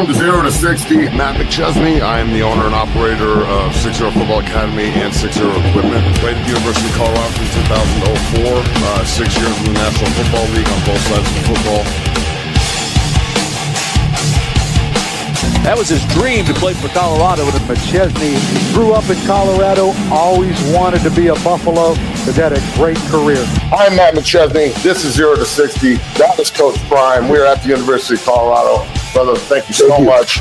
0 to 60, Matt McChesney. I am the owner and operator of 60 Football Academy and 60 Equipment. Played at the University of Colorado from 2004, 6 years in the National Football League on both sides of the football. That was his dream to play for Colorado. And McChesney grew up in Colorado, always wanted to be a Buffalo, has had a great career. I'm Matt McChesney. This is 0 to 60. That is Coach Prime. We're at the University of Colorado. Brother, thank you so much.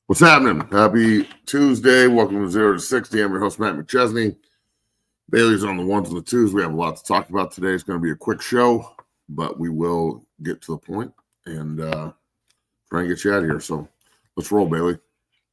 What's happening? Happy Tuesday. Welcome to 0 to 60. I'm your host, Matt McChesney. Bailey's on the ones and the twos. We have a lot to talk about today. It's going to be a quick show, but we will get to the point and try and get you out of here. So let's roll, Bailey.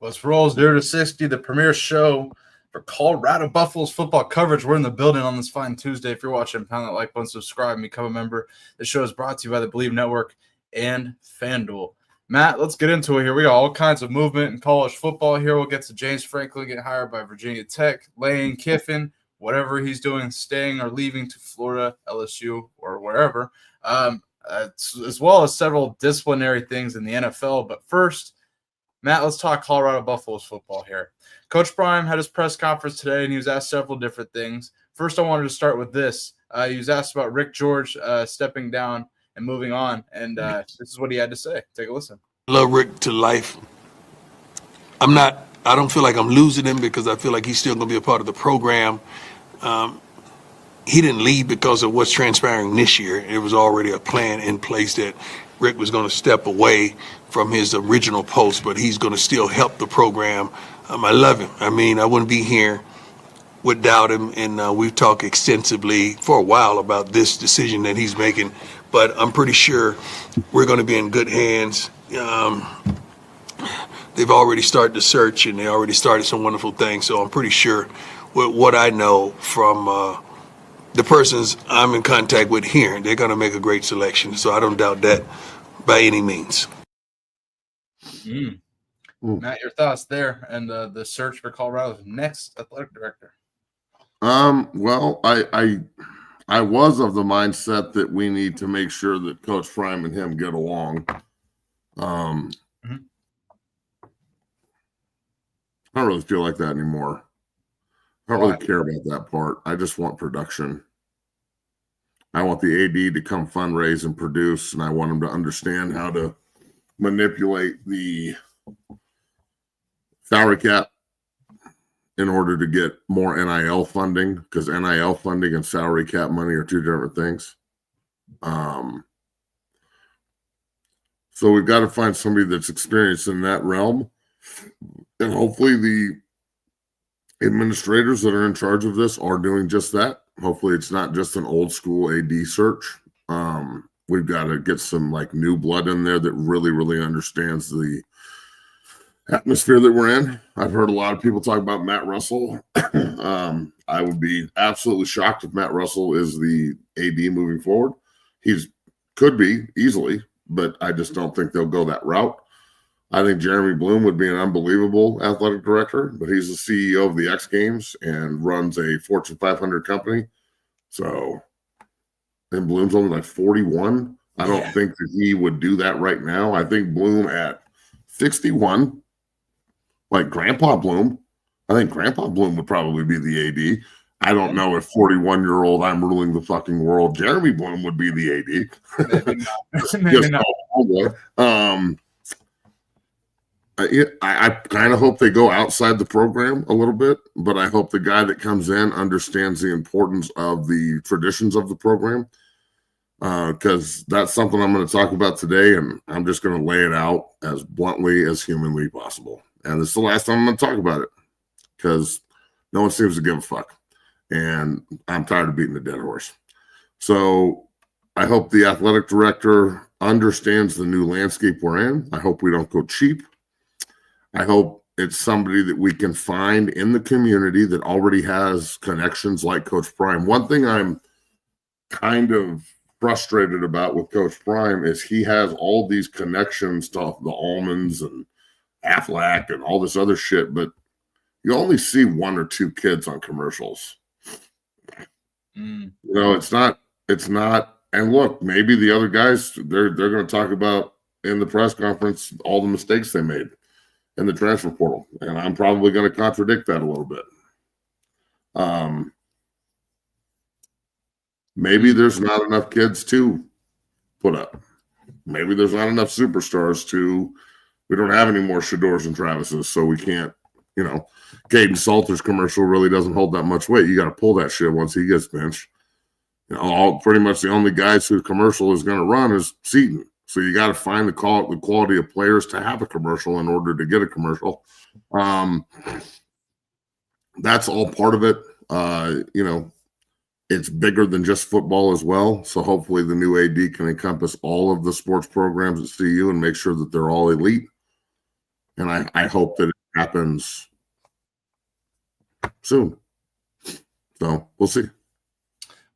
Let's roll. 0 to 60, the premier show for Colorado Buffaloes football coverage. We're in the building on this fine Tuesday. If you're watching, pound that like button, subscribe, and become a member. The show is brought to you by the Believe Network and FanDuel. Matt, let's get into it here. We got all kinds of movement in college football here. We'll get to James Franklin getting hired by Virginia Tech, Lane Kiffin, whatever he's doing, staying or leaving to Florida, LSU, or wherever, as well as several disciplinary things in the NFL. But first, Matt, let's talk Colorado Buffaloes football here. Coach Prime had his press conference today, and he was asked several different things. First, I wanted to start with this. He was asked about Rick George stepping down and moving on, and this is what he had to say. Take a listen. Love Rick to life. I don't feel like I'm losing him because I feel like he's still going to be a part of the program. He didn't leave because of what's transpiring this year. It was already a plan in place that Rick was going to step away from his original post, but he's going to still help the program. I love him. I mean, I wouldn't be here without him, and we've talked extensively for a while about this decision that he's making. But I'm pretty sure we're going to be in good hands. They've already started the search, and they already started some wonderful things. So I'm pretty sure with what I know from the persons I'm in contact with here, they're going to make a great selection. So I don't doubt that by any means. Matt, your thoughts there and the search for Colorado's next athletic director? Well, I was of the mindset that we need to make sure that Coach Prime and him get along. I don't really feel like that anymore. I don't really care about that part. I just want production. I want the AD to come fundraise and produce, and I want him to understand how to manipulate the salary cap in order to get more NIL funding, because NIL funding and salary cap money are two different things. So we've got to find somebody that's experienced in that realm. And hopefully the administrators that are in charge of this are doing just that. Hopefully it's not just an old school AD search. We've got to get some like new blood in there that really, really understands the atmosphere that we're in. I've heard a lot of people talk about Matt Russell. I would be absolutely shocked if Matt Russell is the AD moving forward. Could be easily, but I just don't think they'll go that route. I think Jeremy Bloom would be an unbelievable athletic director, but he's the CEO of the X Games and runs a Fortune 500 company. So, and Bloom's only like 41. I don't think that he would do that right now. I think Bloom at 61, like Grandpa Bloom, I think Grandpa Bloom would probably be the AD. I don't know if 41-year-old I'm ruling the fucking world. Jeremy Bloom would be the AD. Maybe not. Maybe Just not. I kind of hope they go outside the program a little bit, but I hope the guy that comes in understands the importance of the traditions of the program, because that's something I'm going to talk about today, and I'm just going to lay it out as bluntly as humanly possible. And this is the last time I'm going to talk about it, because no one seems to give a fuck, and I'm tired of beating a dead horse. So I hope the athletic director understands the new landscape we're in. I hope we don't go cheap. I hope it's somebody that we can find in the community that already has connections like Coach Prime. One thing I'm kind of frustrated about with Coach Prime is he has all these connections to the Almonds and Aflac and all this other shit, but you only see one or two kids on commercials. You know, it's not, and look, maybe the other guys, they're going to talk about in the press conference all the mistakes they made in the transfer portal, and I'm probably going to contradict that a little bit. Maybe there's not enough kids to put up. Maybe there's not enough superstars we don't have any more Shedeurs and Travises, so we can't, Caden Salter's commercial really doesn't hold that much weight. You got to pull that shit once he gets benched. Pretty much the only guys whose commercial is going to run is Seton. So you got to find the quality of players to have a commercial in order to get a commercial. That's all part of it. It's bigger than just football as well. So hopefully the new AD can encompass all of the sports programs at CU and make sure that they're all elite. And I hope that it happens soon. So we'll see.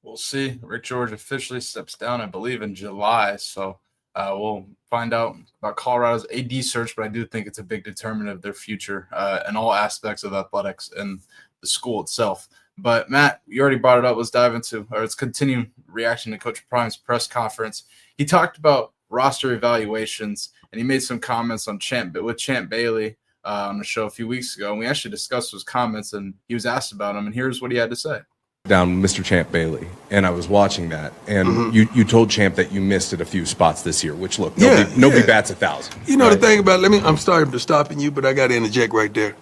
We'll see. Rick George officially steps down, I believe, in July. So we'll find out about Colorado's AD search, but I do think it's a big determinant of their future in all aspects of athletics and the school itself. But Matt, you already brought it up. Let's continue reaction to Coach Prime's press conference. He talked about roster evaluations, and he made some comments on Champ Bailey on the show a few weeks ago. And we actually discussed those comments, and he was asked about them, and here's what he had to say. Down Mr. Champ Bailey, and I was watching that, and you told Champ that you missed at a few spots this year, which look, nobody bats 1,000. The thing about I'm sorry for stopping you, but I got to interject right there.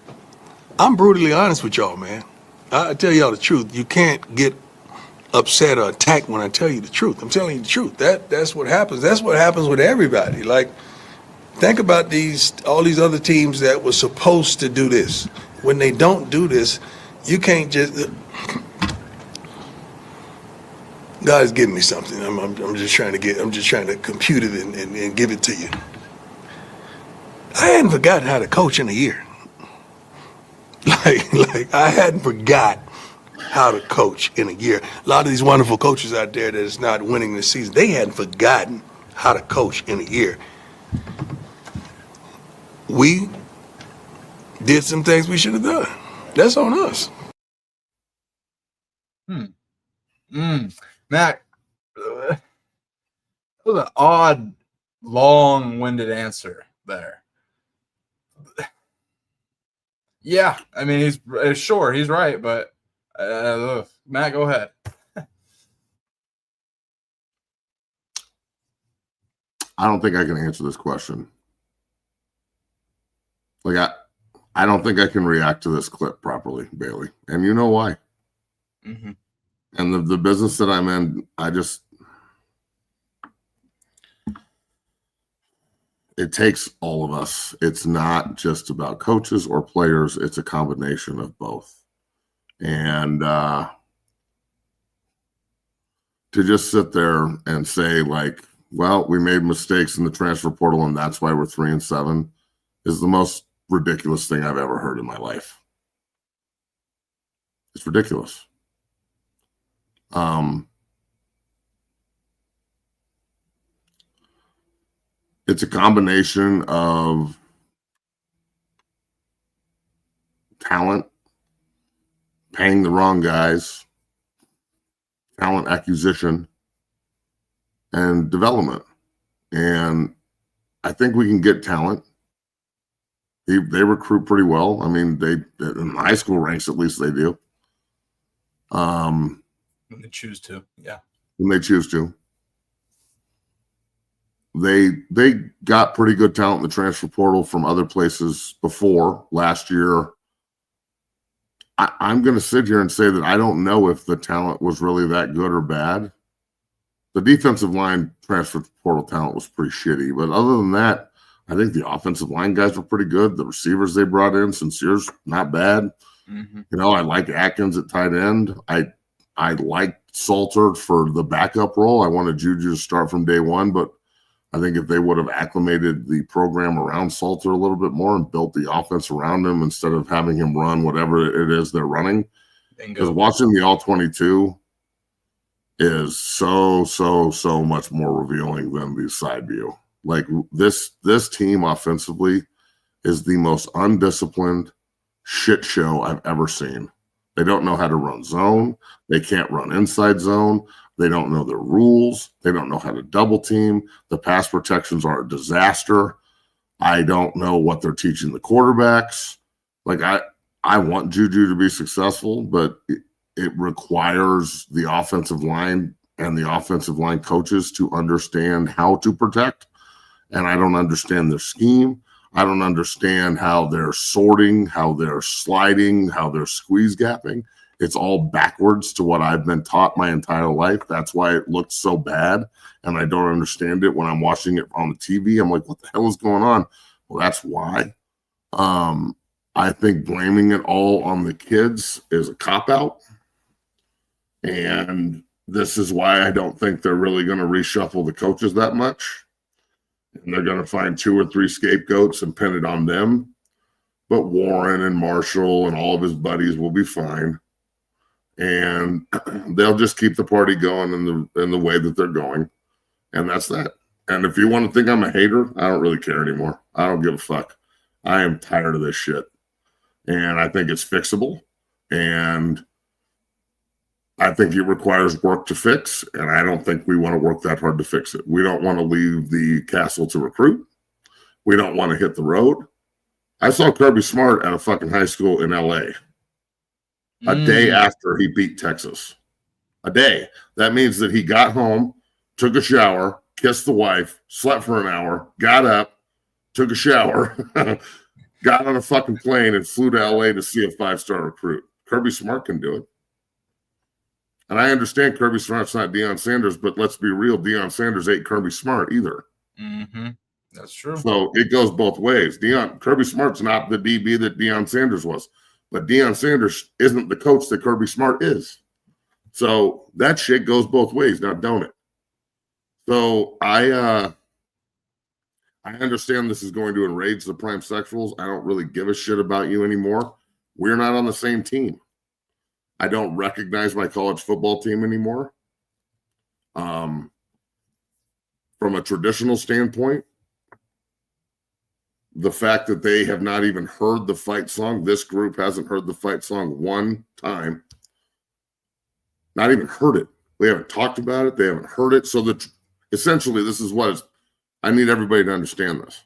I'm brutally honest with y'all, man. I tell y'all the truth. You can't get upset or attacked when I tell you the truth. I'm telling you the truth. That's what happens. That's what happens with everybody. Like, think about all these other teams that were supposed to do this. When they don't do this, you can't just. God's giving me something. I'm just trying to compute it and give it to you. I hadn't forgotten how to coach in a year. Like I hadn't forgot how to coach in a year. A lot of these wonderful coaches out there that is not winning this season, they hadn't forgotten how to coach in a year. We did some things we should have done. That's on us. Matt, that was an odd, long-winded answer there. Yeah, I mean, he's right, but Matt, go ahead. I don't think I can answer this question. Like, I don't think I can react to this clip properly, Bailey. And you know why. Mm-hmm. And the business that I'm in, it takes all of us. It's not just about coaches or players. It's a combination of both. And to just sit there and say, like, well, we made mistakes in the transfer portal and that's why we're 3-7 is the most ridiculous thing I've ever heard in my life. It's ridiculous. It's a combination of talent, paying the wrong guys, talent acquisition, and development. And I think we can get talent. They recruit pretty well. I mean, in high school ranks, at least they do. When they choose to. Yeah. When they choose to. They got pretty good talent in the transfer portal from other places before last year. I'm going to sit here and say that I don't know if the talent was really that good or bad. The defensive line transfer portal talent was pretty shitty, but other than that, I think the offensive line guys were pretty good. The receivers they brought in, Sincere's not bad. Mm-hmm. You know, I like Atkins at tight end. I liked Salter for the backup role. I wanted Juju to start from day one, but I think if they would have acclimated the program around Salter a little bit more and built the offense around him instead of having him run whatever it is they're running. Because watching the All-22 is so much more revealing than the side view. Like this team offensively is the most undisciplined shit show I've ever seen. They don't know how to run zone. They can't run inside zone. They don't know their rules. They don't know how to double team. The pass protections are a disaster. I don't know what they're teaching the quarterbacks. Like I want Juju to be successful, but it requires the offensive line and the offensive line coaches to understand how to protect. And I don't understand their scheme. I don't understand how they're sorting, how they're sliding, how they're squeeze gapping. It's all backwards to what I've been taught my entire life. That's why it looked so bad. And I don't understand it when I'm watching it on the TV. I'm like, what the hell is going on? Well, that's why. I think blaming it all on the kids is a cop-out. And this is why I don't think they're really going to reshuffle the coaches that much. And they're going to find 2 or 3 scapegoats and pin it on them. But Warren and Marshall and all of his buddies will be fine. And they'll just keep the party going in the way that they're going. And that's that. And if you want to think I'm a hater, I don't really care anymore. I don't give a fuck. I am tired of this shit. And I think it's fixable. And I think it requires work to fix, and I don't think we want to work that hard to fix it. We don't want to leave the castle to recruit. We don't want to hit the road. I saw Kirby Smart at a fucking high school in L.A. a day after he beat Texas. A day. That means that he got home, took a shower, kissed the wife, slept for an hour, got up, took a shower, got on a fucking plane, and flew to L.A. to see a 5-star recruit. Kirby Smart can do it. And I understand Kirby Smart's not Deion Sanders, but let's be real, Deion Sanders ain't Kirby Smart either. Mm-hmm. That's true. So it goes both ways. Kirby Smart's not the DB that Deion Sanders was, but Deion Sanders isn't the coach that Kirby Smart is. So that shit goes both ways, now don't it? So I understand this is going to enrage the prime sexuals. I don't really give a shit about you anymore. We're not on the same team. I don't recognize my college football team anymore. From a traditional standpoint, the fact that they have not even heard the fight song, this group hasn't heard the fight song one time, not even heard it. We haven't talked about it. They haven't heard it. So essentially, this is what I need everybody to understand this.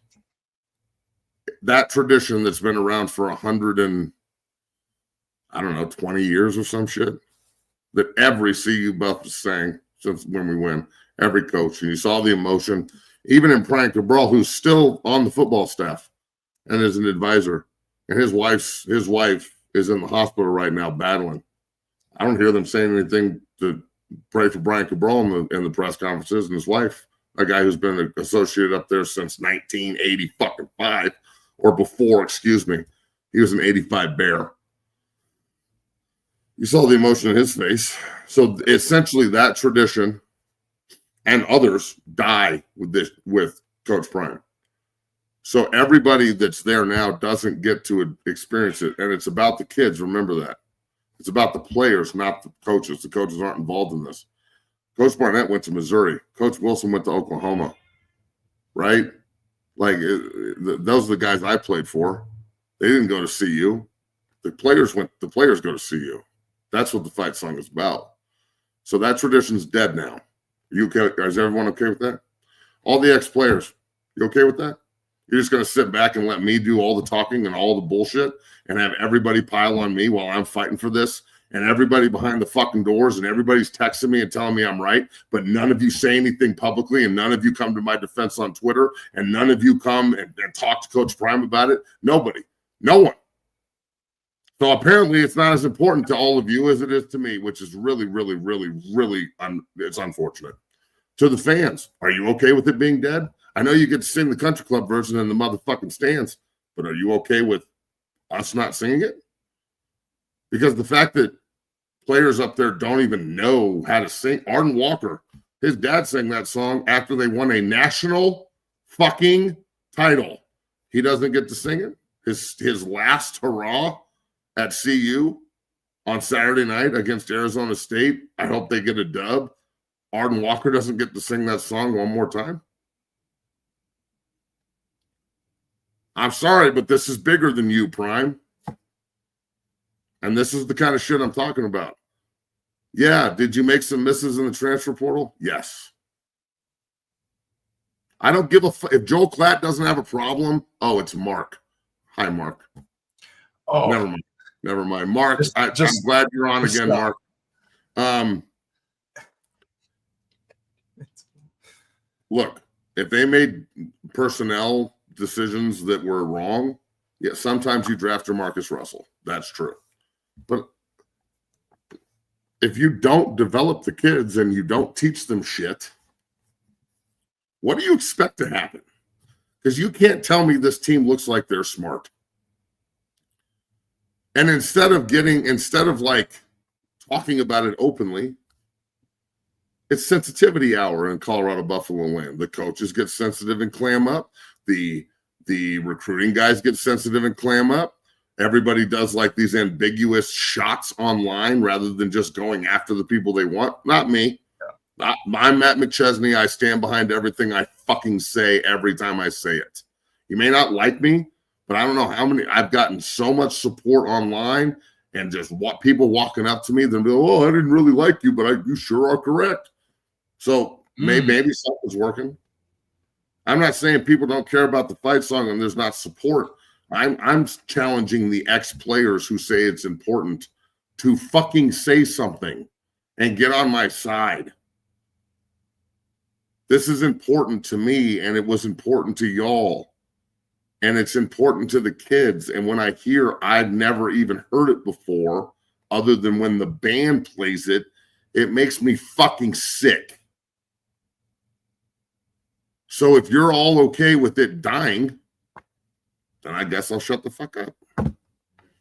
That tradition that's been around for 20 years or some shit, that every CU Buff is saying since when we win, every coach. And you saw the emotion, even in Brian Cabral, who's still on the football staff and is an advisor. And his wife is in the hospital right now battling. I don't hear them saying anything to pray for Brian Cabral in the press conferences, and his wife, a guy who's been associated up there since 1985 or before, excuse me. He was an 85 Bear. You saw the emotion in his face. So essentially that tradition and others die with Coach Prime. So everybody that's there now doesn't get to experience it. And it's about the kids. Remember that. It's about the players, not the coaches. The coaches aren't involved in this. Coach Barnett went to Missouri. Coach Wilson went to Oklahoma. Right? Like those are the guys I played for. They didn't go to CU. The players go to CU. That's what the fight song is about. So that tradition's dead now. You okay? Is everyone okay with that? All the ex-players, you okay with that? You're just going to sit back and let me do all the talking and all the bullshit and have everybody pile on me while I'm fighting for this and everybody behind the fucking doors and everybody's texting me and telling me I'm right, but none of you say anything publicly and none of you come to my defense on Twitter and none of you come and talk to Coach Prime about it? Nobody. No one. So apparently it's not as important to all of you as it is to me, which is really, really, really, really, it's unfortunate. To the fans, are you okay with it being dead? I know you get to sing the country club version in the motherfucking stands, but are you okay with us not singing it? Because the fact that players up there don't even know how to sing. Arden Walker, his dad sang that song after they won a national fucking title. He doesn't get to sing it. His last hurrah at CU on Saturday night against Arizona State. I hope they get a dub. Arden Walker doesn't get to sing that song one more time. I'm sorry, but this is bigger than you, Prime. And this is the kind of shit I'm talking about. Yeah, did you make some misses in the transfer portal? Yes. I don't give a fuck. If Joel Klatt doesn't have a problem, oh, it's Mark. Hi, Mark. Oh, never mind. Mark, I'm glad you're on again, Mark. Look, if they made personnel decisions that were wrong, yeah, sometimes you draft your Marcus Russell. That's true. But if you don't develop the kids and you don't teach them shit, what do you expect to happen? Because you can't tell me this team looks like they're smart. And instead of like talking about it openly, it's sensitivity hour in Colorado Buffalo land. The coaches get sensitive and clam up. The recruiting guys get sensitive and clam up. Everybody does like these ambiguous shots online rather than just going after the people they want. Not me. Yeah. I'm Matt McChesney. I stand behind everything I fucking say every time I say it. You may not like me, but I don't know how many. I've gotten so much support online and just people walking up to me. They'll be like, oh, I didn't really like you, but you sure are correct. So maybe something's working. I'm not saying people don't care about the fight song and there's not support. I'm challenging the ex-players who say it's important to fucking say something and get on my side. This is important to me, and it was important to y'all. And it's important to the kids. And when I hear I've never even heard it before, other than when the band plays it, it makes me fucking sick. So if you're all okay with it dying, then I guess I'll shut the fuck up.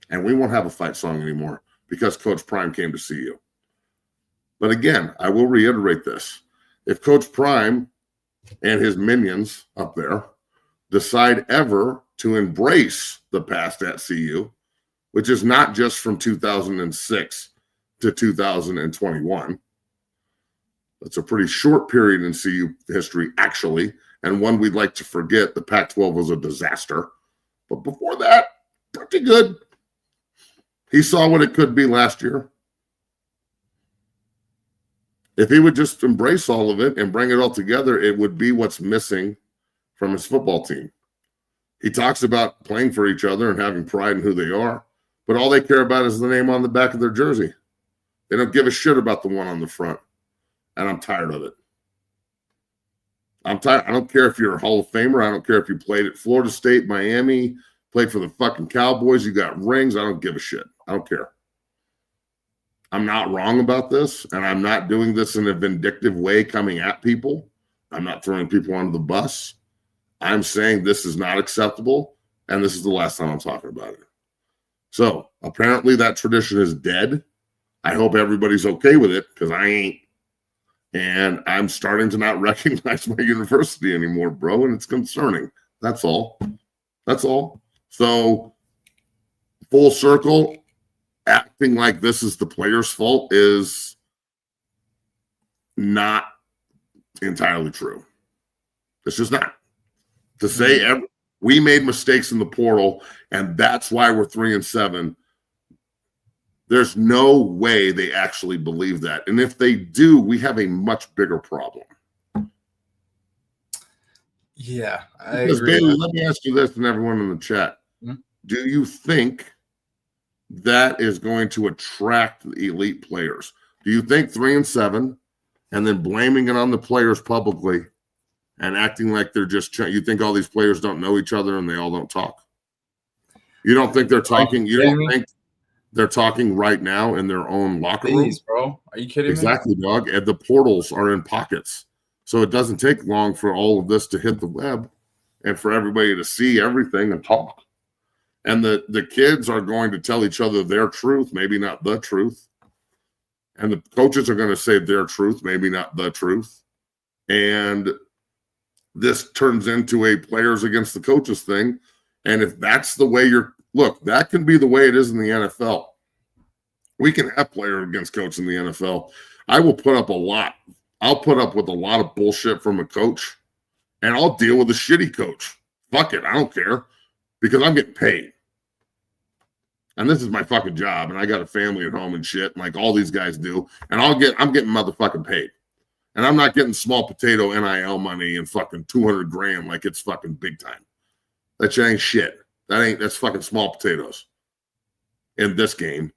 And we won't have a fight song anymore because Coach Prime came to see you. But again, I will reiterate this. If Coach Prime and his minions up there decide ever to embrace the past at CU, which is not just from 2006 to 2021, that's a pretty short period in CU history, actually, and one we'd like to forget. The Pac-12 was a disaster. But before that, pretty good. He saw what it could be last year. If he would just embrace all of it and bring it all together, it would be what's missing from his football team. He talks about playing for each other and having pride in who they are, but all they care about is the name on the back of their jersey. They don't give a shit about the one on the front, and I'm tired of it. I'm tired. I don't care if you're a Hall of Famer. I don't care if you played at Florida State, Miami, played for the fucking Cowboys. You got rings. I don't give a shit. I don't care. I'm not wrong about this, and I'm not doing this in a vindictive way coming at people. I'm not throwing people under the bus. I'm saying this is not acceptable, and this is the last time I'm talking about it. So apparently that tradition is dead. I hope everybody's okay with it because I ain't. And I'm starting to not recognize my university anymore, bro, and it's concerning. That's all. That's all. So full circle, acting like this is the player's fault is not entirely true. It's just not. To say we made mistakes in the portal and that's why we're 3-7, there's no way they actually believe that. And if they do, we have a much bigger problem. Yeah, I agree. Bailey, let me ask you this and everyone in the chat. Do you think that is going to attract the elite players. Do you think 3-7 and then blaming it on the players publicly and acting like they're just you think all these players don't know each other and they all don't talk? You don't think they're talking? You don't think they're talking right now in their own locker room? Please, bro. Are you kidding Exactly, me? dog. And the portals are in pockets. So it doesn't take long for all of this to hit the web and for everybody to see everything and talk. And the kids are going to tell each other their truth, maybe not the truth. And the coaches are going to say their truth, maybe not the truth. And this turns into a players against the coaches thing. And if that's the way look, that can be the way it is in the NFL. We can have player against coach in the NFL. I will put up a lot. I'll put up with a lot of bullshit from a coach, and I'll deal with a shitty coach. Fuck it. I don't care because I'm getting paid. And this is my fucking job, and I got a family at home and shit, like all these guys do. And I'm getting motherfucking paid. And I'm not getting small potato NIL money and fucking 200 grand like it's fucking big time. That shit ain't shit. That's fucking small potatoes in this game.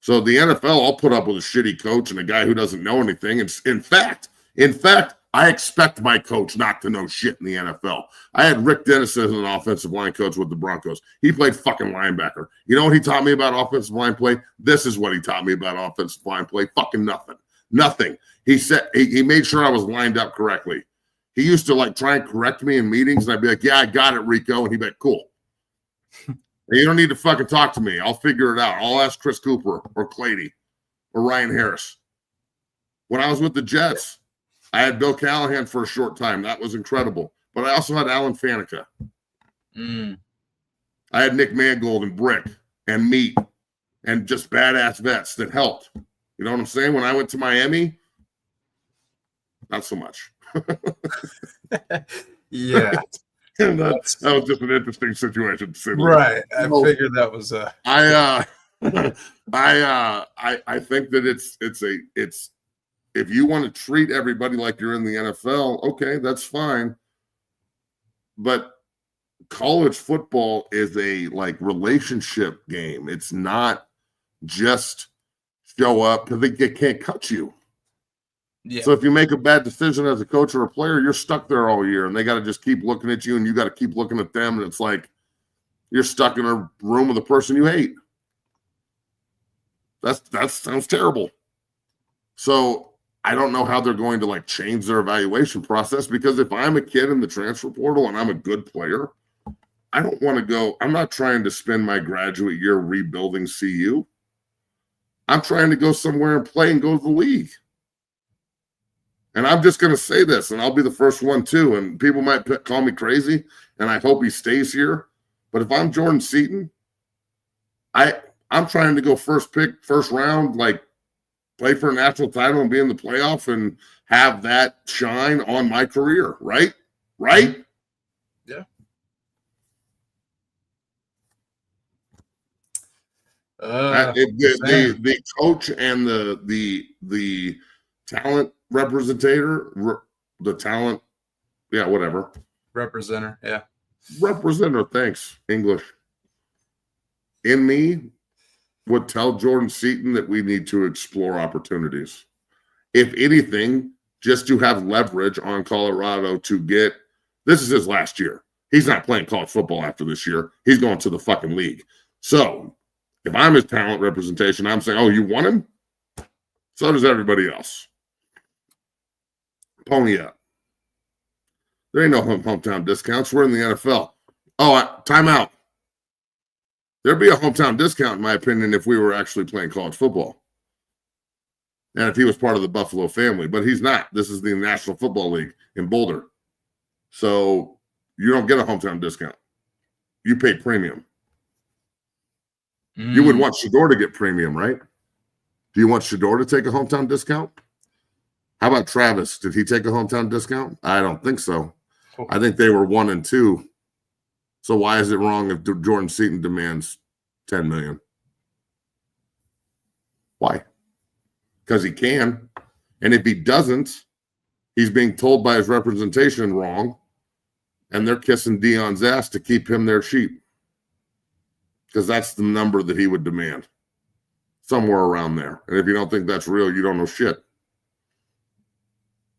So the NFL, I'll put up with a shitty coach and a guy who doesn't know anything. And in fact, I expect my coach not to know shit in the NFL. I had Rick Dennis as an offensive line coach with the Broncos. He played fucking linebacker. You know what he taught me about offensive line play? This is what he taught me about offensive line play. Fucking nothing. Nothing. He said he made sure I was lined up correctly. He used to like try and correct me in meetings, and I'd be like, "Yeah, I got it, Rico," and he'd be like, "Cool. You don't need to fucking talk to me. I'll figure it out. I'll ask Chris Cooper or Clady or Ryan Harris." When I was with the Jets, I had Bill Callahan for a short time. That was incredible. But I also had Alan Faneca. I had Nick Mangold and Brick and Meat and just badass vets that helped. You know what I'm saying? When I went to Miami, not so much. Yeah. And that was just an interesting situation to say. Right. I figured that was I think that it's if you want to treat everybody like you're in the NFL, okay, that's fine. But college football is a like relationship game. It's not just show up because they can't cut you. Yeah. So if you make a bad decision as a coach or a player, you're stuck there all year, and they got to just keep looking at you, and you got to keep looking at them, and it's like you're stuck in a room with a person you hate. That sounds terrible. So I don't know how they're going to like change their evaluation process, because if I'm a kid in the transfer portal and I'm a good player, I don't want to go. I'm not trying to spend my graduate year rebuilding CU. I'm trying to go somewhere and play and go to the league. And I'm just going to say this, and I'll be the first one too. And people might call me crazy, and I hope he stays here. But if I'm Jordan Seaton, I'm trying to go first pick, first round, like play for a national title and be in the playoff and have that shine on my career, right? Right? Yeah. The coach and the talent representative, the talent, yeah, whatever. Representer, yeah. Representative, thanks, English. In me would tell Jordan Seaton that we need to explore opportunities. If anything, just to have leverage on Colorado to get, this is his last year. He's not playing college football after this year. He's going to the fucking league. So if I'm his talent representation, I'm saying, oh, you want him? So does everybody else. Pony up. There ain't no hometown discounts. We're in the NFL. Oh, timeout. There'd be a hometown discount, in my opinion, if we were actually playing college football. And if he was part of the Buffalo family. But he's not. This is the National Football League in Boulder. So you don't get a hometown discount. You pay premium. You would want Shedeur to get premium, right? Do you want Shedeur to take a hometown discount? How about Travis? Did he take a hometown discount? I don't think so. I think they were 1 and 2. So why is it wrong if Jordan Seaton demands $10 million? Why? Because he can. And if he doesn't, he's being told by his representation wrong, and they're kissing Deion's ass to keep him their sheep. because that's the number that he would demand, somewhere around there. And if you don't think that's real, you don't know shit.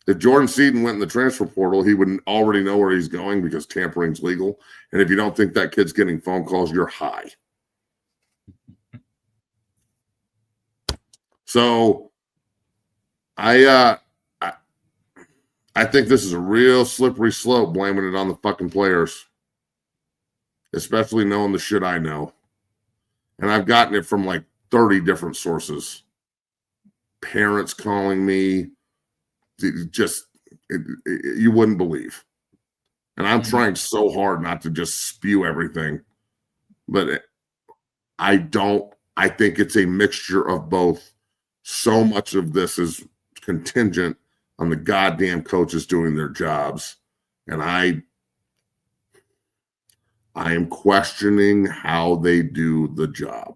If Jordan Seaton went in the transfer portal, he would already know where he's going because tampering's legal. And if you don't think that kid's getting phone calls, you're high. So I think this is a real slippery slope, blaming it on the fucking players, especially knowing the shit I know. And I've gotten it from like 30 different sources. Parents calling me, you wouldn't believe. And I'm trying so hard not to just spew everything. But I think it's a mixture of both. So much of this is contingent on the goddamn coaches doing their jobs. And I am questioning how they do the job.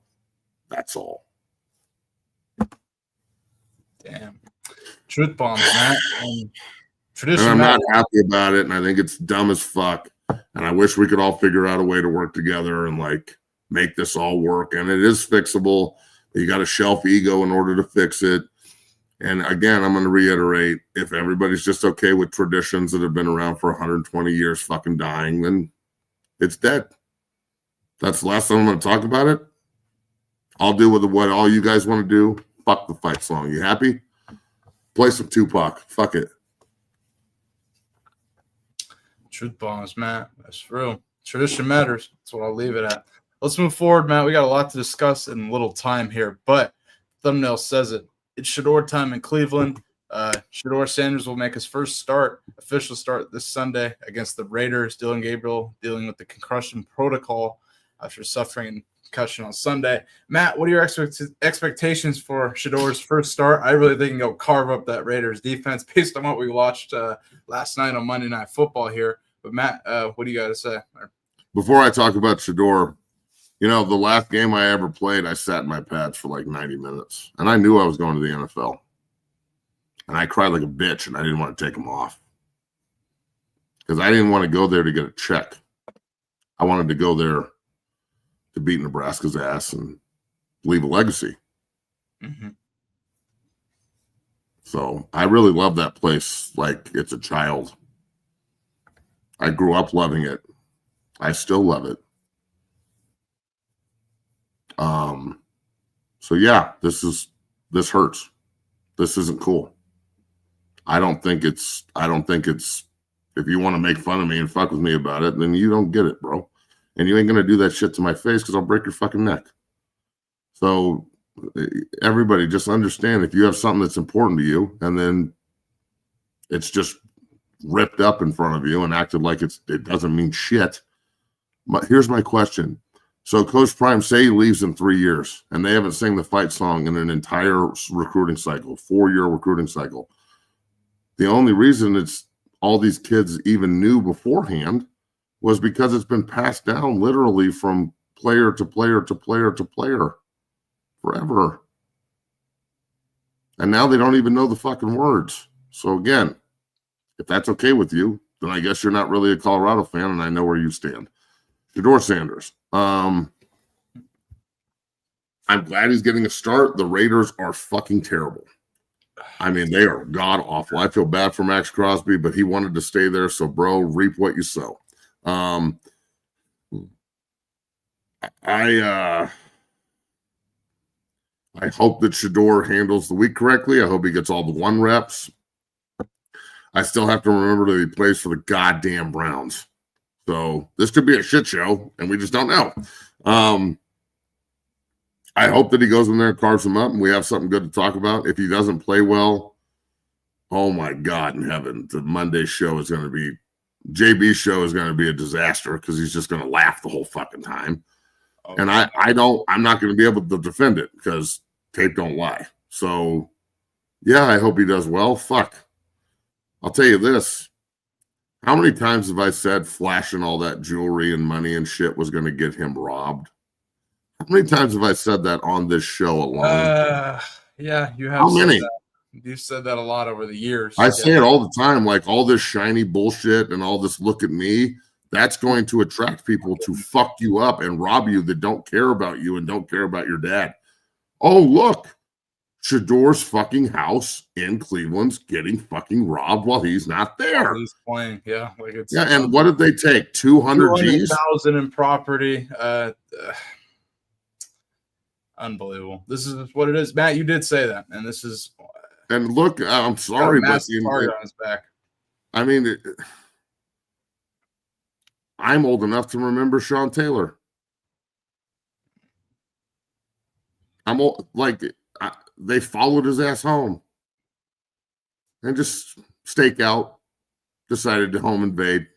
That's all. Damn. Truth bombs, man. And I'm not happy about it, and I think it's dumb as fuck. And I wish we could all figure out a way to work together and like make this all work. And it is fixable. You got to shelf ego in order to fix it. And again, I'm going to reiterate, if everybody's just okay with traditions that have been around for 120 years fucking dying, then it's dead. That's the last time I'm going to talk about it. I'll do with what all you guys want to do. Fuck the fight song. You happy? Play some Tupac. Fuck it. Truth bombs, Matt. That's true. Tradition matters. That's what I'll leave it at. Let's move forward, Matt. We got a lot to discuss in little time here, but thumbnail says it. It's Shedeur time in Cleveland. Shedeur Sanders will make his first official start this Sunday against the Raiders. Dylan Gabriel dealing with the concussion protocol after suffering concussion on Sunday. Matt, what are your expectations for Shedeur's first start? I really think he'll carve up that Raiders defense based on what we watched last night on Monday Night Football here. But Matt, what do you got to say? Before I talk about Shedeur, the last game I ever played, I sat in my pads for like 90 minutes. And I knew I was going to the NFL. And I cried like a bitch, and I didn't want to take them off. Because I didn't want to go there to get a check. I wanted to go there to beat Nebraska's ass and leave a legacy. Mm-hmm. So I really love that place like it's a child. I grew up loving it. I still love it. So yeah, this hurts. This isn't cool. I don't think it's if you want to make fun of me and fuck with me about it, then you don't get it, bro. And you ain't gonna do that shit to my face because I'll break your fucking neck. So everybody just understand, if you have something that's important to you and then it's just ripped up in front of you and acted like it doesn't mean shit. But here's my question. So Coach Prime, say he leaves in 3 years and they haven't sang the fight song in an entire recruiting cycle, 4-year recruiting cycle. The only reason it's all these kids even knew beforehand was because it's been passed down literally from player to player to player to player forever. And now they don't even know the fucking words. So again, if that's okay with you, then I guess you're not really a Colorado fan, and I know where you stand. Shedeur Sanders. I'm glad he's getting a start. The Raiders are fucking terrible. I mean, they are god awful. I feel bad for Max Crosby, but he wanted to stay there. So, bro, reap what you sow. I hope that Shedeur handles the week correctly. I hope he gets all the 1 reps. I still have to remember that he plays for the goddamn Browns. So this could be a shit show, and we just don't know. I hope that he goes in there and carves them up, and we have something good to talk about. If he doesn't play well, oh my God in heaven, the Monday show is going to be – JB's show is going to be a disaster because he's just going to laugh the whole fucking time. Okay. And I'm not going to be able to defend it because tape don't lie. So, yeah, I hope he does well. Fuck. I'll tell you this. How many times have I said flashing all that jewelry and money and shit was going to get him robbed? How many times have I said that on this show alone? Yeah, you have. How many? You've said that a lot over the years. I say it all the time, like all this shiny bullshit and all this look at me. That's going to attract people to fuck you up and rob you that don't care about you and don't care about your dad. Oh, look, Shedeur's fucking house in Cleveland's getting fucking robbed while he's not there. He's playing, yeah. Like it's And what did they take? 200 G's? 200,000 in property. Unbelievable. This is what it is. Matt, you did say that, and this is. And look, I'm sorry, but target on his back. I mean, I'm old enough to remember Sean Taylor. I'm old, like they followed his ass home and just stake out. Decided to home invade,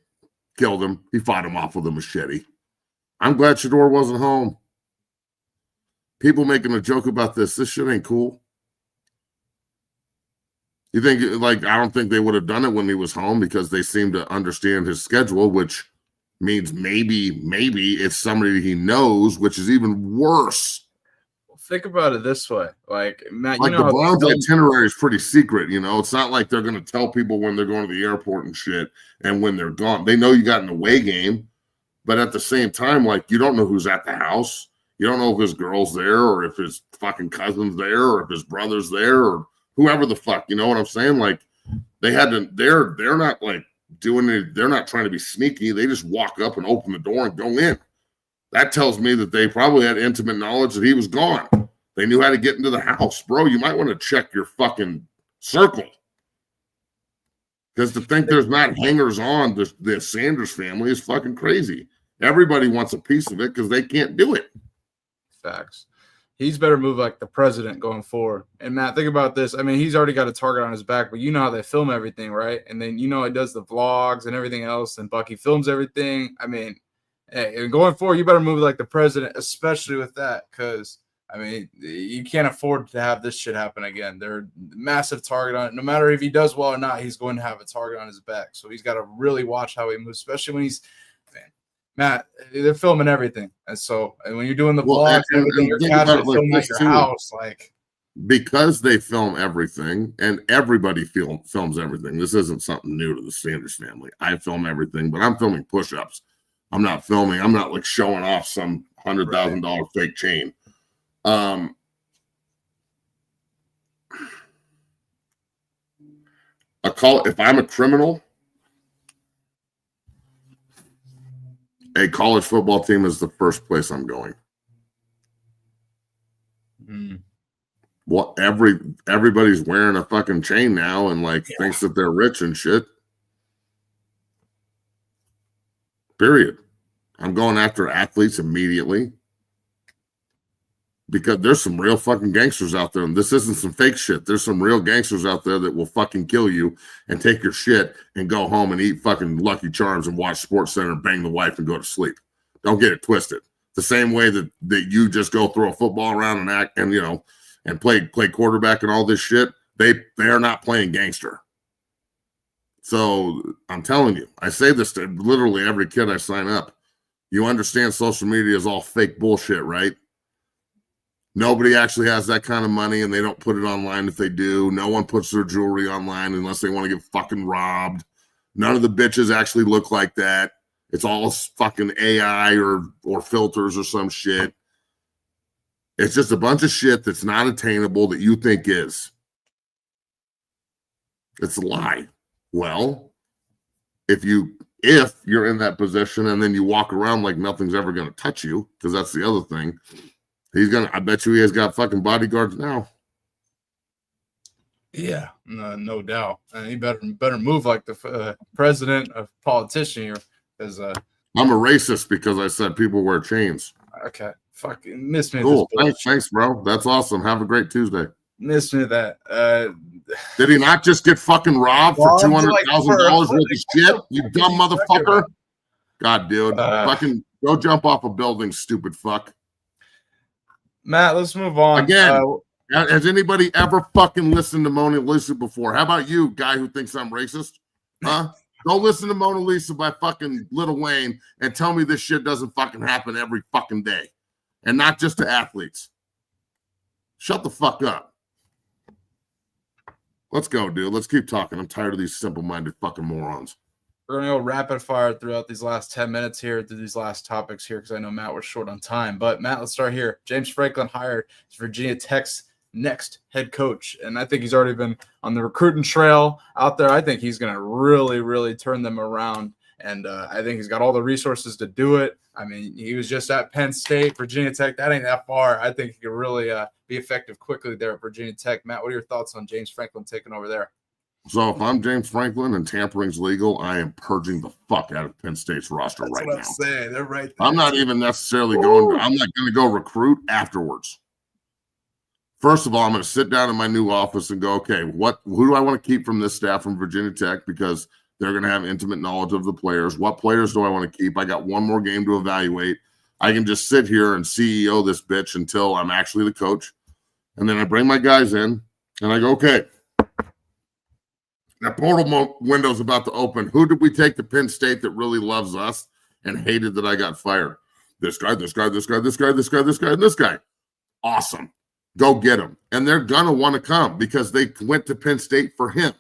killed him. He fought him off with a machete. I'm glad Shedeur wasn't home. People making a joke about this. This shit ain't cool. You think, like, I don't think they would have done it when he was home because they seem to understand his schedule, which means maybe it's somebody he knows, which is even worse. Well, think about it this way. Like, Matt, like the Browns' itinerary is pretty secret, you know. It's not like they're going to tell people when they're going to the airport and shit and when they're gone. They know you got an away game, but at the same time, like, you don't know who's at the house. You don't know if his girl's there or if his fucking cousin's there or if his brother's there or whoever the fuck, you know what I'm saying? Like, they had to, they're not like doing it, they're not trying to be sneaky. They just walk up and open the door and go in. That tells me that they probably had intimate knowledge that he was gone. They knew how to get into the house. Bro, you might want to check your fucking circle. Because to think there's not hangers on the Sanders family is fucking crazy. Everybody wants a piece of it because they can't do it. Facts. He's better move like the president going forward. And Matt, think about this. I mean, he's already got a target on his back, but you know how they film everything, right? And then you know he does the vlogs and everything else, and Bucky films everything. I mean, hey, and going forward, you better move like the president, especially with that, because I mean, you can't afford to have this shit happen again. They're a massive target on it. No matter if he does well or not, he's going to have a target on his back. So he's got to really watch how he moves, especially when he's Matt, they're filming everything. And so and when you're doing the vlogs and everything, you're casually filming at your house. Like, because they film everything and everybody films everything. This isn't something new to the Sanders family. I film everything, but I'm filming push-ups. I'm not like showing off some $100,000 fake chain. If I'm a criminal, a college football team is the first place I'm going. Well, everybody's wearing a fucking chain now and like thinks that they're rich and shit. Period. I'm going after athletes immediately because there's some real fucking gangsters out there, and this isn't some fake shit. There's some real gangsters out there that will fucking kill you and take your shit and go home and eat fucking Lucky Charms and watch Sports Center and bang the wife and go to sleep. Don't get it twisted. The same way that you just go throw a football around and act and, you know, and play quarterback and all this shit, they're not playing gangster. So I'm telling you, I say this to literally every kid I sign up. You understand social media is all fake bullshit, right? Nobody actually has that kind of money, and they don't put it online if they do. No one puts their jewelry online unless they want to get fucking robbed. None of the bitches actually look like that. It's all fucking AI or filters or some shit. It's just a bunch of shit that's not attainable that you think is. It's a lie. Well, if you're in that position and then you walk around like nothing's ever going to touch you, because that's the other thing, I bet you he has got fucking bodyguards now. Yeah, no doubt. And he better move like the president of politician here. Because I'm a racist because I said people wear chains. Okay, fucking miss me. Cool. Thanks, bro. That's awesome. Have a great Tuesday. Miss me that. Did he not just get fucking robbed for $200,000 worth of shit? You dumb motherfucker. God, dude. Fucking go jump off a building, stupid fuck. Matt, let's move on. Again, has anybody ever fucking listened to Mona Lisa before? How about you, guy who thinks I'm racist? Huh? Go listen to Mona Lisa by fucking Lil Wayne and tell me this shit doesn't fucking happen every fucking day. And not just to athletes. Shut the fuck up. Let's go, dude. Let's keep talking. I'm tired of these simple-minded fucking morons. We're going to go rapid fire throughout these last 10 minutes here, through these last topics here, because I know Matt was short on time. But Matt, let's start here. James Franklin hired as Virginia Tech's next head coach, and I think he's already been on the recruiting trail out there. I think he's going to really, really turn them around, and I think he's got all the resources to do it. I mean, he was just at Penn State, Virginia Tech. That ain't that far. I think he could really be effective quickly there at Virginia Tech. Matt, what are your thoughts on James Franklin taking over there? So if I'm James Franklin and tampering's legal, I am purging the fuck out of Penn State's roster right now. That's what I'm saying. They're right there. I'm not even necessarily I'm not going to go recruit afterwards. First of all, I'm going to sit down in my new office and go, okay, who do I want to keep from this staff from Virginia Tech, because they're going to have intimate knowledge of the players. What players do I want to keep? I got one more game to evaluate. I can just sit here and CEO this bitch until I'm actually the coach. And then I bring my guys in and I go, okay, that portal window's about to open. Who did we take to Penn State that really loves us and hated that I got fired? This guy, this guy, this guy, this guy, this guy, this guy, and this guy. Awesome. Go get them. And they're going to want to come because they went to Penn State for him.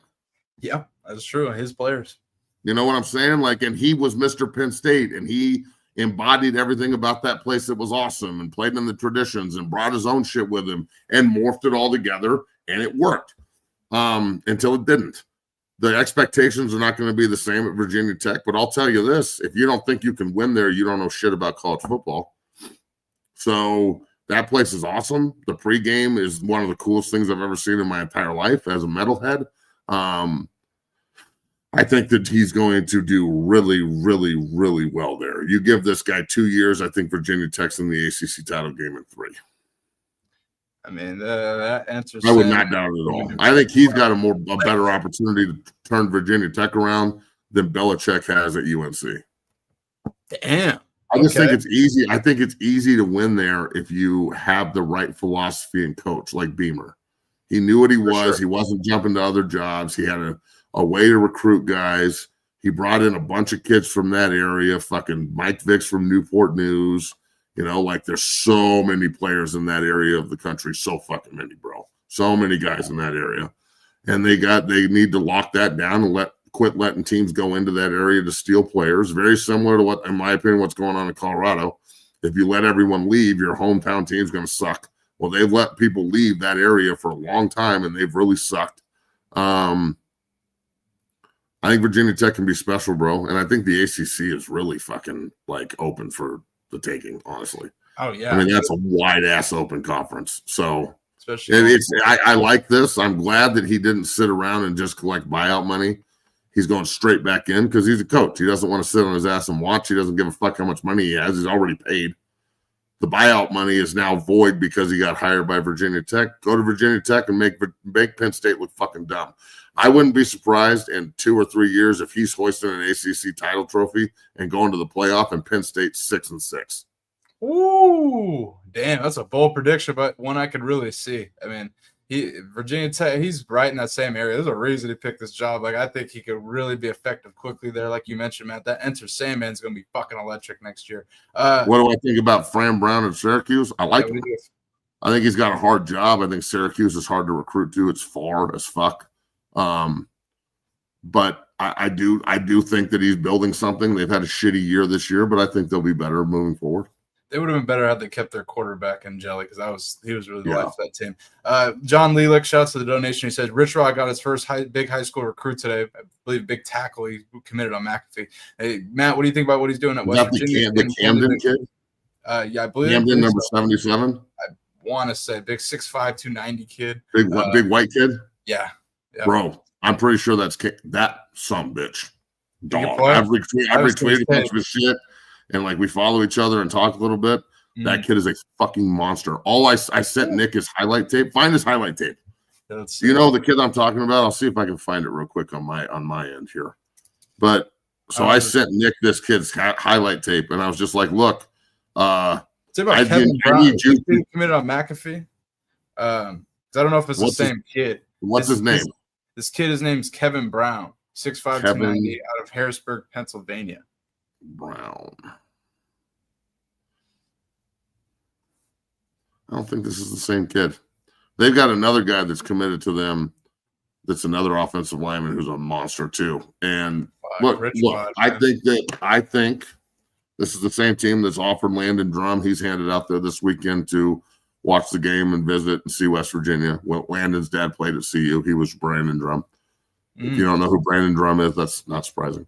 Yeah, that's true. His players. You know what I'm saying? Like, and he was Mr. Penn State, and he embodied everything about that place that was awesome and played in the traditions and brought his own shit with him and morphed it all together, and it worked until it didn't. The expectations are not going to be the same at Virginia Tech, but I'll tell you this, if you don't think you can win there, you don't know shit about college football. So that place is awesome. The pregame is one of the coolest things I've ever seen in my entire life as a metalhead. I think that he's going to do really, really, really well there. You give this guy 2 years, I think Virginia Tech's in the ACC title game in 3. I mean, that answers. I would not doubt it at all. I think he's got a better opportunity to turn Virginia Tech around than Belichick has at UNC. Damn. I just think it's easy. I think it's easy to win there if you have the right philosophy and coach, like Beamer. He knew what he was. Sure. He wasn't jumping to other jobs. He had a way to recruit guys. He brought in a bunch of kids from that area, fucking Mike Vicks from Newport News. You know, like there's so many players in that area of the country. So fucking many, bro. So many guys in that area. And they need to lock that down and quit letting teams go into that area to steal players. Very similar to what, in my opinion, what's going on in Colorado. If you let everyone leave, your hometown team's going to suck. Well, they've let people leave that area for a long time, and they've really sucked. I think Virginia Tech can be special, bro. And I think the ACC is really fucking like open for the taking, honestly. Oh, yeah. I mean, that's a wide-ass open conference. So especially I like this. I'm glad that he didn't sit around and just collect buyout money. He's going straight back in because he's a coach. He doesn't want to sit on his ass and watch. He doesn't give a fuck how much money he has. He's already paid. The buyout money is now void because he got hired by Virginia Tech. Go to Virginia Tech and make Penn State look fucking dumb. I wouldn't be surprised in 2 or 3 years if he's hoisting an ACC title trophy and going to the playoff and Penn State's 6-6. Ooh, damn, that's a bold prediction, but one I could really see. I mean, Virginia Tech, he's right in that same area. There's a reason he picked this job. Like, I think he could really be effective quickly there. Like you mentioned, Matt, that Enter Sandman's going to be fucking electric next year. What do I think about Fran Brown at Syracuse? I like him. I think he's got a hard job. I think Syracuse is hard to recruit to. It's far as fuck. But I do think that he's building something. They've had a shitty year this year, but I think they'll be better moving forward. They would have been better had they kept their quarterback in Jelly because he was really the life of that team. John Leavitt, shouts to the donation. He says Rich Rod got his first big high school recruit today. I believe big tackle. He committed on McAfee. Hey, Matt, what do you think about what he's doing at West Virginia? The Camden kid? Yeah, I believe Camden number 77. I want to say big 6'5", 290 kid. Big white kid. Yeah, bro. I'm pretty sure that's that some bitch. Dog. I've retweeted a bunch of his shit. And like we follow each other and talk a little bit. Mm-hmm. That kid is a fucking monster. I sent Nick his highlight tape. Find his highlight tape. You know the kid I'm talking about? I'll see if I can find it real quick on my end here. But so I sent Nick this kid's highlight tape, and I was just like, "Look, it's about Kevin Brown. He's committed on McAfee. I don't know if it's the same kid. What's his name? This kid, his name's Kevin Brown, 6'5", 290, out of Harrisburg, Pennsylvania. Brown. I don't think this is the same kid. They've got another guy that's committed to them that's another offensive lineman who's a monster too. And look. I think this is the same team that's offered Landon Drum. He's handed out there this weekend to watch the game and visit and see West Virginia. When Landon's dad played at CU, he was Brandon Drum. If you don't know who Brandon Drum is, that's not surprising.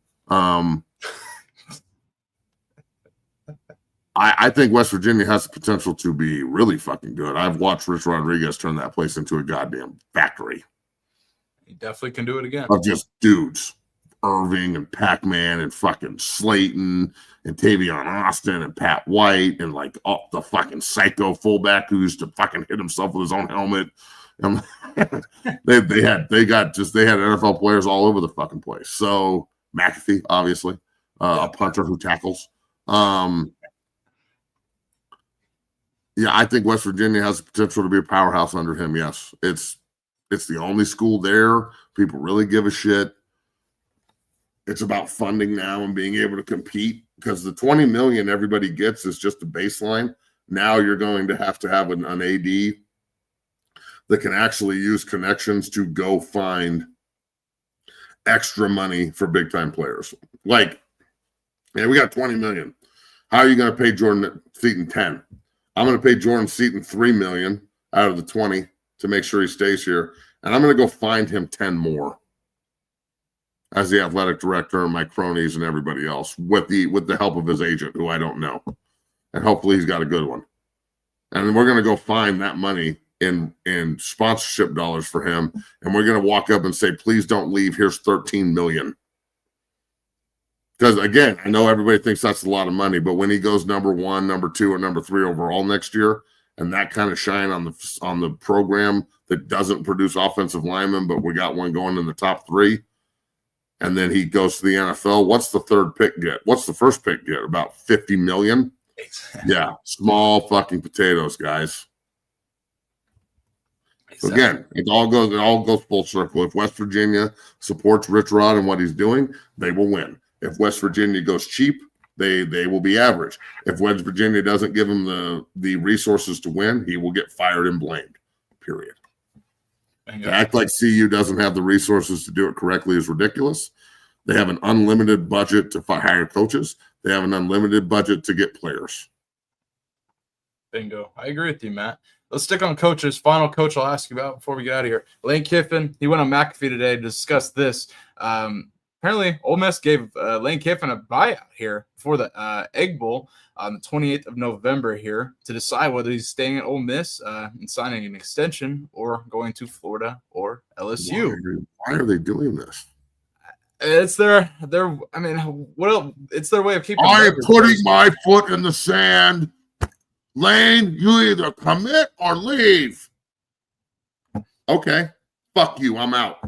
I think West Virginia has the potential to be really fucking good. I've watched Rich Rodriguez turn that place into a goddamn factory. He definitely can do it again. Of just dudes. Irving and Pac-Man and fucking Slayton and Tavion Austin and Pat White and like the fucking psycho fullback who used to fucking hit himself with his own helmet. And they had NFL players all over the fucking place. So McAfee, obviously, a punter who tackles. Yeah, I think West Virginia has the potential to be a powerhouse under him. Yes, it's the only school there. People really give a shit. It's about funding now and being able to compete because the $20 million everybody gets is just a baseline. Now you're going to have an AD that can actually use connections to go find extra money for big time players. Like, yeah, we got $20 million. How are you going to pay Jordan Seaton 10? I'm going to pay Jordan Seaton $3 million out of the 20 to make sure he stays here, and I'm going to go find him 10 more as the athletic director and my cronies and everybody else with the help of his agent, who I don't know, and hopefully he's got a good one. And then we're going to go find that money in sponsorship dollars for him, and we're going to walk up and say, "Please don't leave. Here's $13 million." Because, again, I know everybody thinks that's a lot of money, but when he goes number 1, number 2, or number 3 overall next year, and that kind of shine on the program that doesn't produce offensive linemen, but we got one going in the top 3, and then he goes to the NFL, what's the third pick get? What's the first pick get? About $50 million? Yeah, small fucking potatoes, guys. So again, it all goes full circle. If West Virginia supports Rich Rod and what he's doing, they will win. If West Virginia goes cheap, they will be average. If West Virginia doesn't give him the resources to win, he will get fired and blamed, period. To act like CU doesn't have the resources to do it correctly is ridiculous. They have an unlimited budget to hire coaches. They have an unlimited budget to get players. Bingo. I agree with you, Matt. Let's stick on coaches. Final coach I'll ask you about before we get out of here. Lane Kiffin, he went on McAfee today to discuss this. Apparently, Ole Miss gave Lane Kiffin a buyout here for the Egg Bowl on the 28th of November here to decide whether he's staying at Ole Miss and signing an extension or going to Florida or LSU. Why are they doing this? It's their I mean, what else? It's their way of keeping. I am putting my foot in the sand. Lane, you either commit or leave. Okay. Fuck you. I'm out.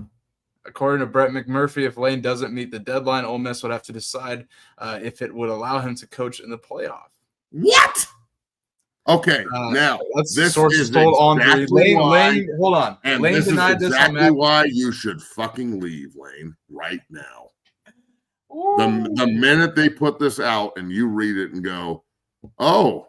According to Brett McMurphy, if Lane doesn't meet the deadline, Ole Miss would have to decide if it would allow him to coach in the playoff. What? Okay, now that's this sources is told on exactly Lane. Hold on, and Lane this denied is this exactly on why you should fucking leave, Lane, right now. The minute they put this out and you read it and go, oh,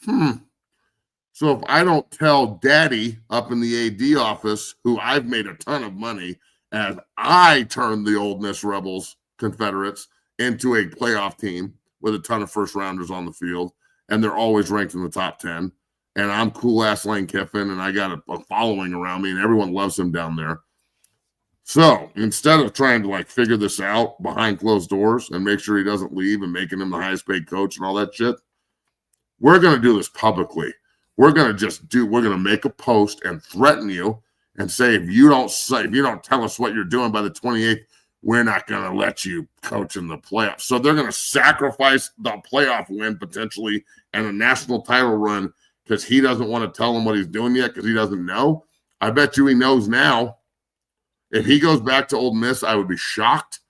so if I don't tell Daddy up in the AD office, who I've made a ton of money, as I turned the Ole Miss Rebels Confederates into a playoff team with a ton of first rounders on the field, and they're always ranked in the top 10. And I'm cool ass Lane Kiffin, and I got a following around me, and everyone loves him down there. So instead of trying to like figure this out behind closed doors and make sure he doesn't leave and making him the highest paid coach and all that shit, we're going to do this publicly. We're going to make a post and threaten you and say, if you don't tell us what you're doing by the 28th, we're not going to let you coach in the playoffs. So they're going to sacrifice the playoff win potentially and a national title run because he doesn't want to tell them what he's doing yet because he doesn't know. I bet you he knows now. If he goes back to Ole Miss, I would be shocked.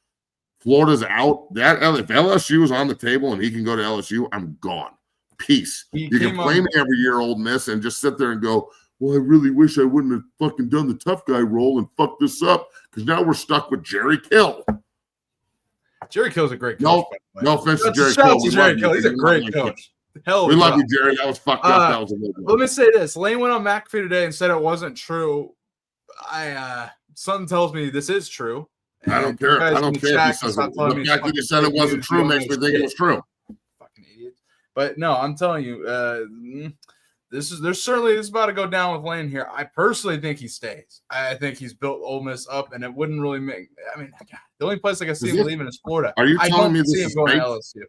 Florida's out. If LSU is on the table and he can go to LSU, I'm gone. Peace. You can play me every year, Ole Miss, and just sit there and go, well, I really wish I wouldn't have fucking done the tough guy role and fucked this up because now we're stuck with Jerry Kill. Jerry Kill's a great coach. No offense to Jerry Kill. Shout out to Jerry Kill. He's a great coach. Hell, we love you, Jerry. That was fucked up. That was a let me say this. Lane went on McAfee today and said it wasn't true. Something tells me this is true. I don't care. I don't care if he says it. The fact that he said it wasn't true makes me think it was true. Fucking idiot. But no, I'm telling you, this is about to go down with Lane here. I personally think he stays. I think he's built Ole Miss up, and it wouldn't really make. I mean, God, the only place I can see him leaving is Florida. Are you telling me this is going fake? to LSU.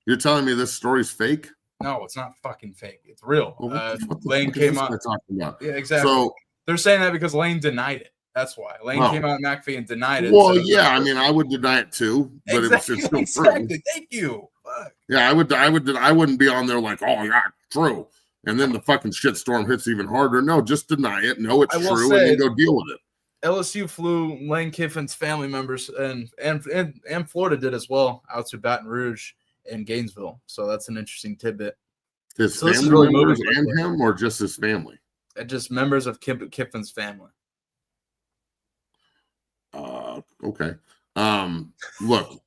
You're telling me this story's fake? No, it's not fucking fake. It's real. Well, Lane came out. Talking about? Yeah, exactly. So they're saying that because Lane denied it. That's why Lane came out at McAfee and denied it. Well, yeah, I mean, I would deny it too, but exactly, it's still exactly. true. Thank you. Fuck. Yeah, I wouldn't be on there like, oh yeah, true, and then the fucking shitstorm hits even harder. No, just deny it. No, it's true, and then go deal with it. LSU flew Lane Kiffin's family members and Florida did as well out to Baton Rouge and Gainesville. So that's an interesting tidbit. His family members and him, or just his family? Just members of Kiffin's family. Okay. Look,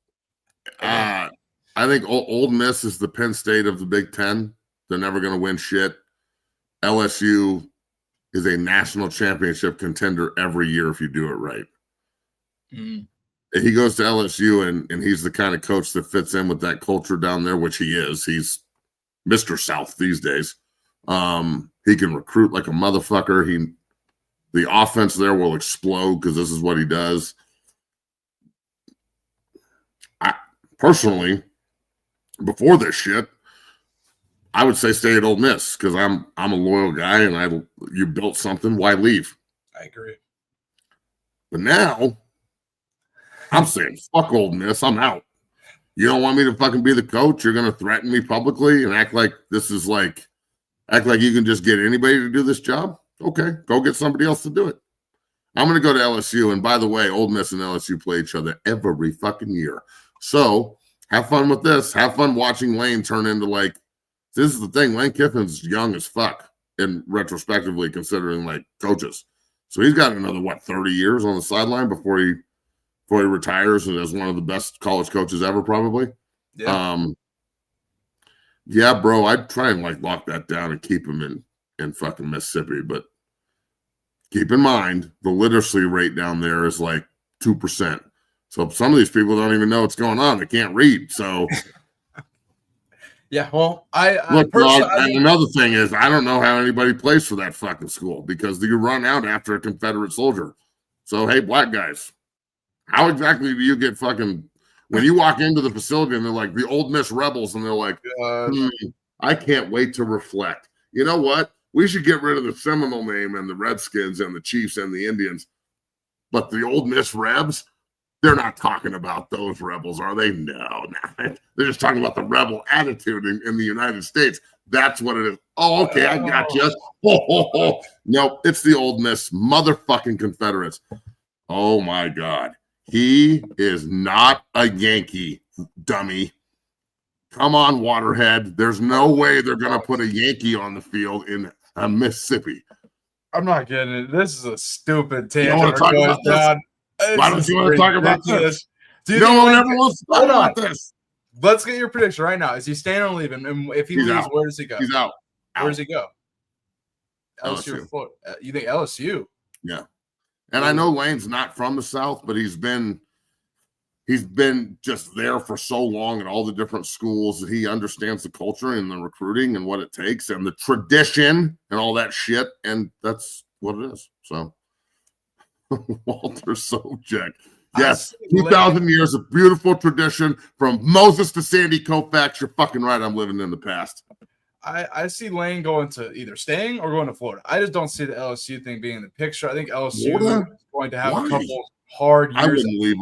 I think Ole Miss is the Penn State of the Big Ten. They're never going to win shit. LSU is a national championship contender every year if you do it right. Mm. He goes to LSU, and he's the kind of coach that fits in with that culture down there, which he is. He's Mr. South these days. He can recruit like a motherfucker. The offense there will explode because this is what he does. I personally, before this shit, I would say stay at Ole Miss because I'm a loyal guy, and you built something. Why leave? I agree. But now, I'm saying fuck Ole Miss. I'm out. You don't want me to fucking be the coach? You're going to threaten me publicly and act like you can just get anybody to do this job? Okay, go get somebody else to do it. I'm going to go to LSU. And by the way, Ole Miss and LSU play each other every fucking year. So have fun with this. Have fun watching Lane turn into this is the thing. Lane Kiffin's young as fuck in retrospectively considering coaches. So he's got another, 30 years on the sideline before he retires and as one of the best college coaches ever, probably. Yeah. Yeah, bro, I'd try and lock that down and keep him in fucking Mississippi. But keep in mind, the literacy rate down there is 2%. So some of these people don't even know what's going on. They can't read. So yeah, well, look, dog, and another thing is I don't know how anybody plays for that fucking school because you run out after a Confederate soldier. So hey, black guys, how exactly do you get fucking when you walk into the facility and they're like the Ole Miss Rebels and they're like, I can't wait to reflect. You know what? We should get rid of the Seminole name and the Redskins and the Chiefs and the Indians. But the Ole Miss Rebs, they're not talking about those rebels, are they? No. They're just talking about the rebel attitude in the United States. That's what it is. Oh, okay, I got you. Nope, it's the Ole Miss motherfucking Confederates. Oh, my God. He is not a Yankee, dummy. Come on, Waterhead. There's no way they're going to put a Yankee on the field in Mississippi. I'm not getting it. This is a stupid tangent. You want to talk about this? Why don't you want to talk about this? No one ever wants to talk about this. Let's get your prediction right now. Is he staying or leaving? And if he leaves, where does he go? He's out. Where does he go? LSU or Florida? You think LSU? Yeah. And I know Lane's not from the South, but he's been just there for so long at all the different schools that he understands the culture and the recruiting and what it takes and the tradition and all that shit. And that's what it is. So Walter Sobchak. Yes, 2,000 years of beautiful tradition from Moses to Sandy Koufax. You're fucking right. I'm living in the past. I see Lane going to either staying or going to Florida. I just don't see the LSU thing being in the picture. I think LSU is going to have a couple hard years. I wouldn't leave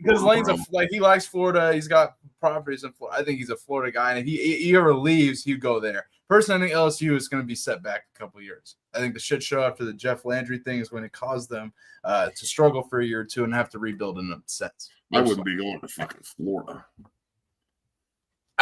because Lane's he likes Florida. He's got properties in Florida. I think he's a Florida guy, and if he ever leaves, he'd go there. Personally, I think LSU is going to be set back a couple of years. I think the shit show after the Jeff Landry thing is going to cause them to struggle for a year or two and have to rebuild in a sense. I wouldn't be going to fucking Florida.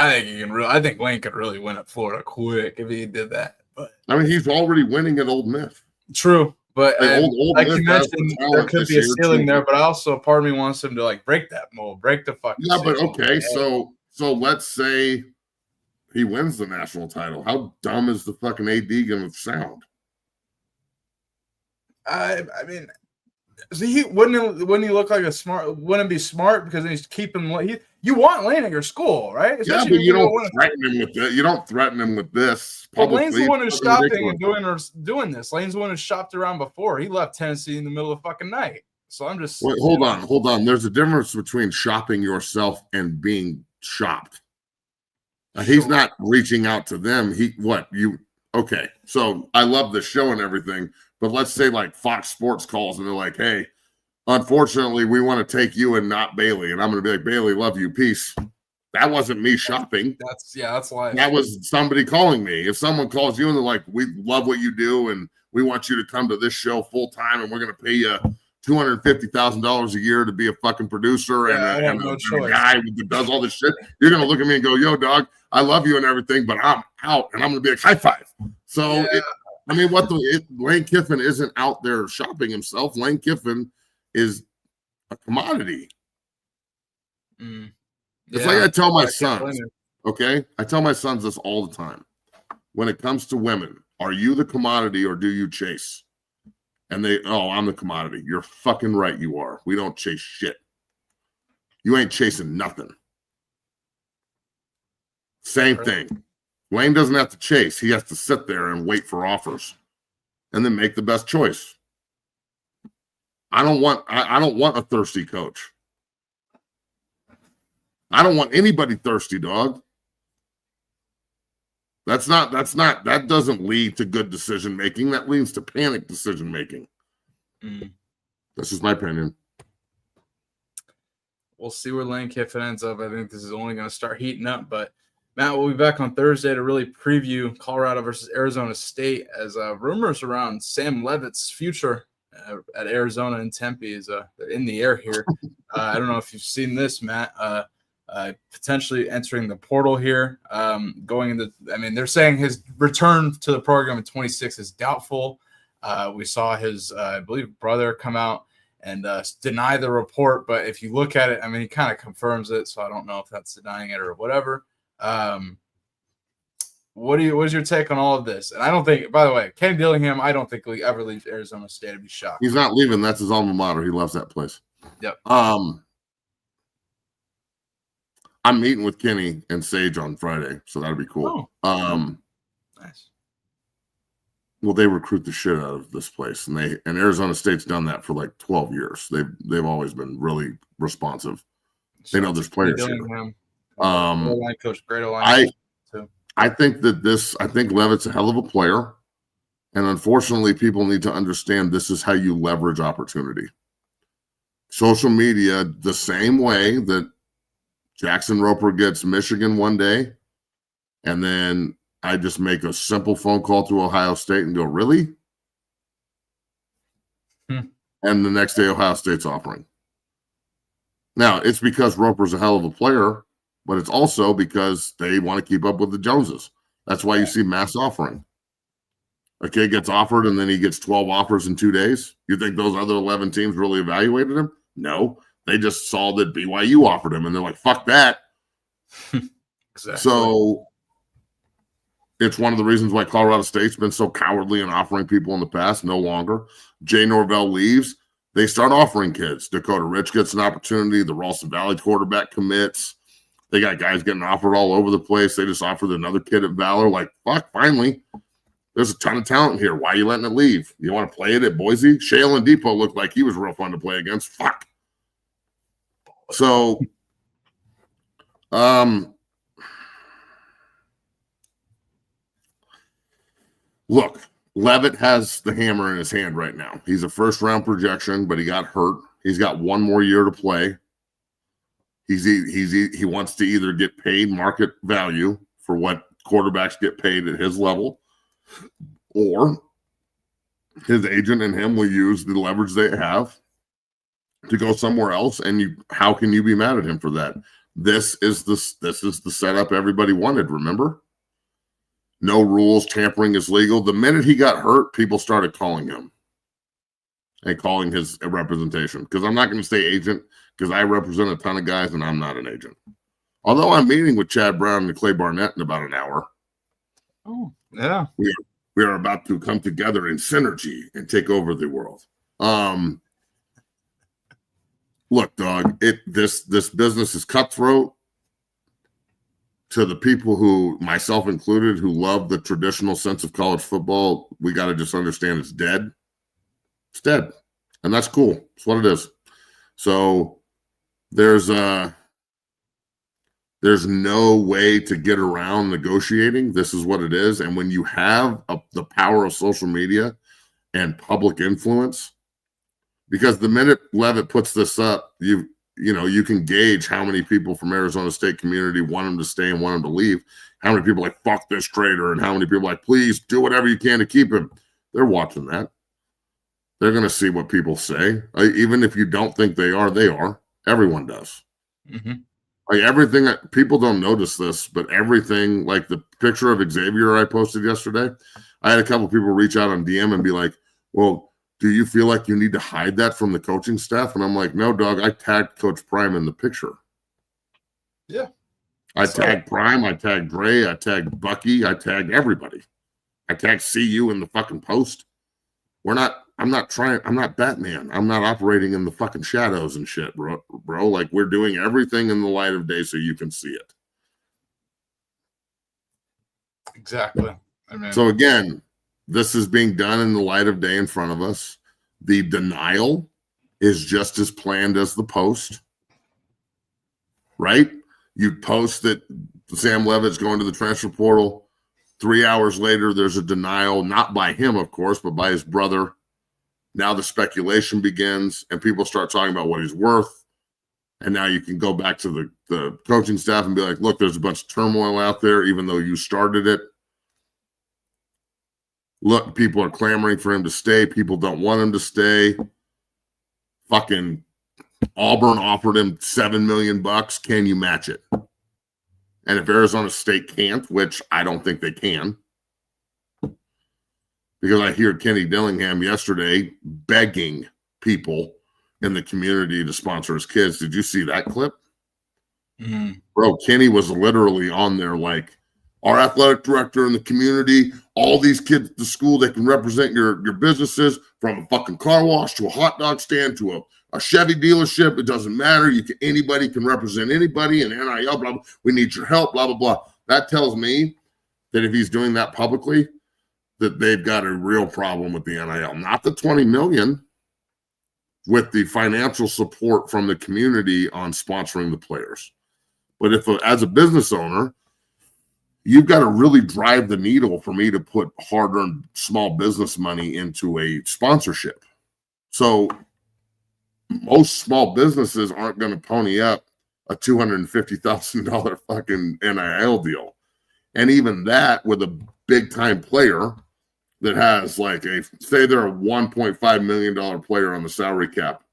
I think Lane could really win at Florida quick if he did that. But I mean, he's already winning at Ole Miss. True, but like you mentioned, there could be a ceiling there. But also, part of me wants him to break that mold, break the fucking. Yeah, but okay, so let's say he wins the national title. How dumb is the fucking AD going to sound? I mean, So wouldn't he look like a smart? Wouldn't it be smart because he's keeping you want Lane at your school, right? Especially but you don't threaten him with this. You don't threaten him with this. But Lane's the one who's stopping and doing this. Lane's the one who shopped around before. He left Tennessee in the middle of the fucking night. So I'm just wait, hold on. There's a difference between shopping yourself and being shopped. He's not reaching out to them. Okay. So I love the show and everything, but let's say like Fox Sports calls and they're like, hey, unfortunately, we want to take you and not Bailey. And I'm going to be like, Bailey, love you. Peace. That wasn't me shopping. That's life. That was somebody calling me. If someone calls you and they're like, we love what you do and we want you to come to this show full time and we're going to pay you $250,000 a year to be a fucking producer and a guy that does all this shit, you're going to look at me and go, yo, dog, I love you and everything, but I'm out and I'm going to be like, high five. So, Lane Kiffin isn't out there shopping himself. Lane Kiffin is a commodity. It's like I tell my sons, okay? I tell my sons this all the time. When it comes to women, are you the commodity or do you chase? And I'm the commodity. You're fucking right, you are. We don't chase shit. You ain't chasing nothing. Same thing. Lane doesn't have to chase. He has to sit there and wait for offers and then make the best choice. I don't want a thirsty coach. I don't want anybody thirsty, dog. That doesn't lead to good decision making. That leads to panic decision making. That's just my opinion. We'll see where Lane Kiffin ends up. I think this is only going to start heating up. But Matt, we'll be back on Thursday to really preview Colorado versus Arizona State as rumors around Sam Leavitt's future at Arizona and Tempe is in the air here. I don't know if you've seen this, Matt. Potentially entering the portal here, they're saying his return to the program in 26 is doubtful. We saw his, I believe, brother come out and deny the report, but if you look at it, he kind of confirms it, so I don't know if that's denying it or whatever. What is your take on all of this? And I don't think, by the way, Ken Dillingham, I don't think he ever leaves Arizona State. I'd be shocked. He's not leaving. That's his alma mater. He loves that place. Yep. I'm meeting with Kenny and Sage on Friday, so that'll be cool. Nice. Well, they recruit the shit out of this place, and Arizona State's done that for like 12 years. They've always been really responsive. They know there's players here. O-line coach, great O-line too. I think Leavitt's a hell of a player, and unfortunately, people need to understand this is how you leverage opportunity. Social media, the same way that Jackson Roper gets Michigan one day, and then I just make a simple phone call to Ohio State and go, really? And the next day, Ohio State's offering. Now, it's because Roper's a hell of a player, but it's also because they want to keep up with the Joneses. That's why you see mass offering. A kid gets offered, and then he gets 12 offers in 2 days. You think those other 11 teams really evaluated him? No. They just saw that BYU offered him, and they're like, fuck that. Exactly. So it's one of the reasons why Colorado State's been so cowardly in offering people in the past. No longer. Jay Norvell leaves. They start offering kids. Dakota Rich gets an opportunity. The Ralston Valley quarterback commits. They got guys getting offered all over the place. They just offered another kid at Valor. Like, fuck, finally. There's a ton of talent here. Why are you letting it leave? You want to play it at Boise? Shalen Depot looked like he was real fun to play against. Fuck. So, look, Leavitt has the hammer in his hand right now. He's a first-round projection, but he got hurt. He's got one more year to play. He wants to either get paid market value for what quarterbacks get paid at his level, or his agent and him will use the leverage they have to go somewhere else. And how can you be mad at him for that? This is the setup everybody wanted. Remember, no rules, tampering is legal. The minute he got hurt, people started calling him and calling his representation. Because I'm not going to say agent, because I represent a ton of guys and I'm not an agent. Although I'm meeting with Chad Brown and Clay Barnett in about an hour. Oh, yeah. We are about to come together in synergy and take over the world. Look, dog, this business is cutthroat. To the people who, myself included, who love the traditional sense of college football, we got to just understand it's dead. It's dead. And that's cool. It's what it is. So there's no way to get around negotiating. This is what it is. And when you have the power of social media and public influence, because the minute Leavitt puts this up, you can gauge how many people from Arizona State community want him to stay and want him to leave. How many people like, fuck this traitor, and how many people like, please do whatever you can to keep him. They're watching that. They're going to see what people say. Even if you don't think they are. Everyone does. Mm-hmm. Like everything, people don't notice this, but everything, like the picture of Xavier I posted yesterday, I had a couple people reach out on DM and be like, well, do you feel like you need to hide that from the coaching staff? And I'm like, no, dog, I tagged Coach Prime in the picture. Yeah. I tagged Prime, I tagged Dre, I tagged Bucky, I tagged everybody. I tagged CU in the fucking post. I'm not Batman. I'm not operating in the fucking shadows and shit, bro. Like, we're doing everything in the light of day so you can see it. Exactly. So again, this is being done in the light of day in front of us. The denial is just as planned as the post, right? You post that Sam Leavitt's going to the transfer portal. 3 hours later, there's a denial, not by him, of course, but by his brother. Now the speculation begins, and people start talking about what he's worth. And now you can go back to the coaching staff and be like, look, there's a bunch of turmoil out there, even though you started it. Look, people are clamoring for him to stay. People don't want him to stay. Fucking Auburn offered him $7 million. Can you match it? And if Arizona State can't, which I don't think they can, because I hear Kenny Dillingham yesterday begging people in the community to sponsor his kids. Did you see that clip? Mm-hmm. Bro, Kenny was literally on there like, our athletic director in the community, all these kids at the school that can represent your businesses, from a fucking car wash to a hot dog stand to a Chevy dealership. It doesn't matter. Anybody can represent anybody, and NIL, blah, blah. We need your help, blah, blah, blah. That tells me that if he's doing that publicly, that they've got a real problem with the NIL. Not the $20 million, with the financial support from the community on sponsoring the players. But if as a business owner, you've got to really drive the needle for me to put hard-earned small business money into a sponsorship. So most small businesses aren't going to pony up a $250,000 fucking NIL deal. And even that with a big-time player that has like say they're a $1.5 million player on the salary cap.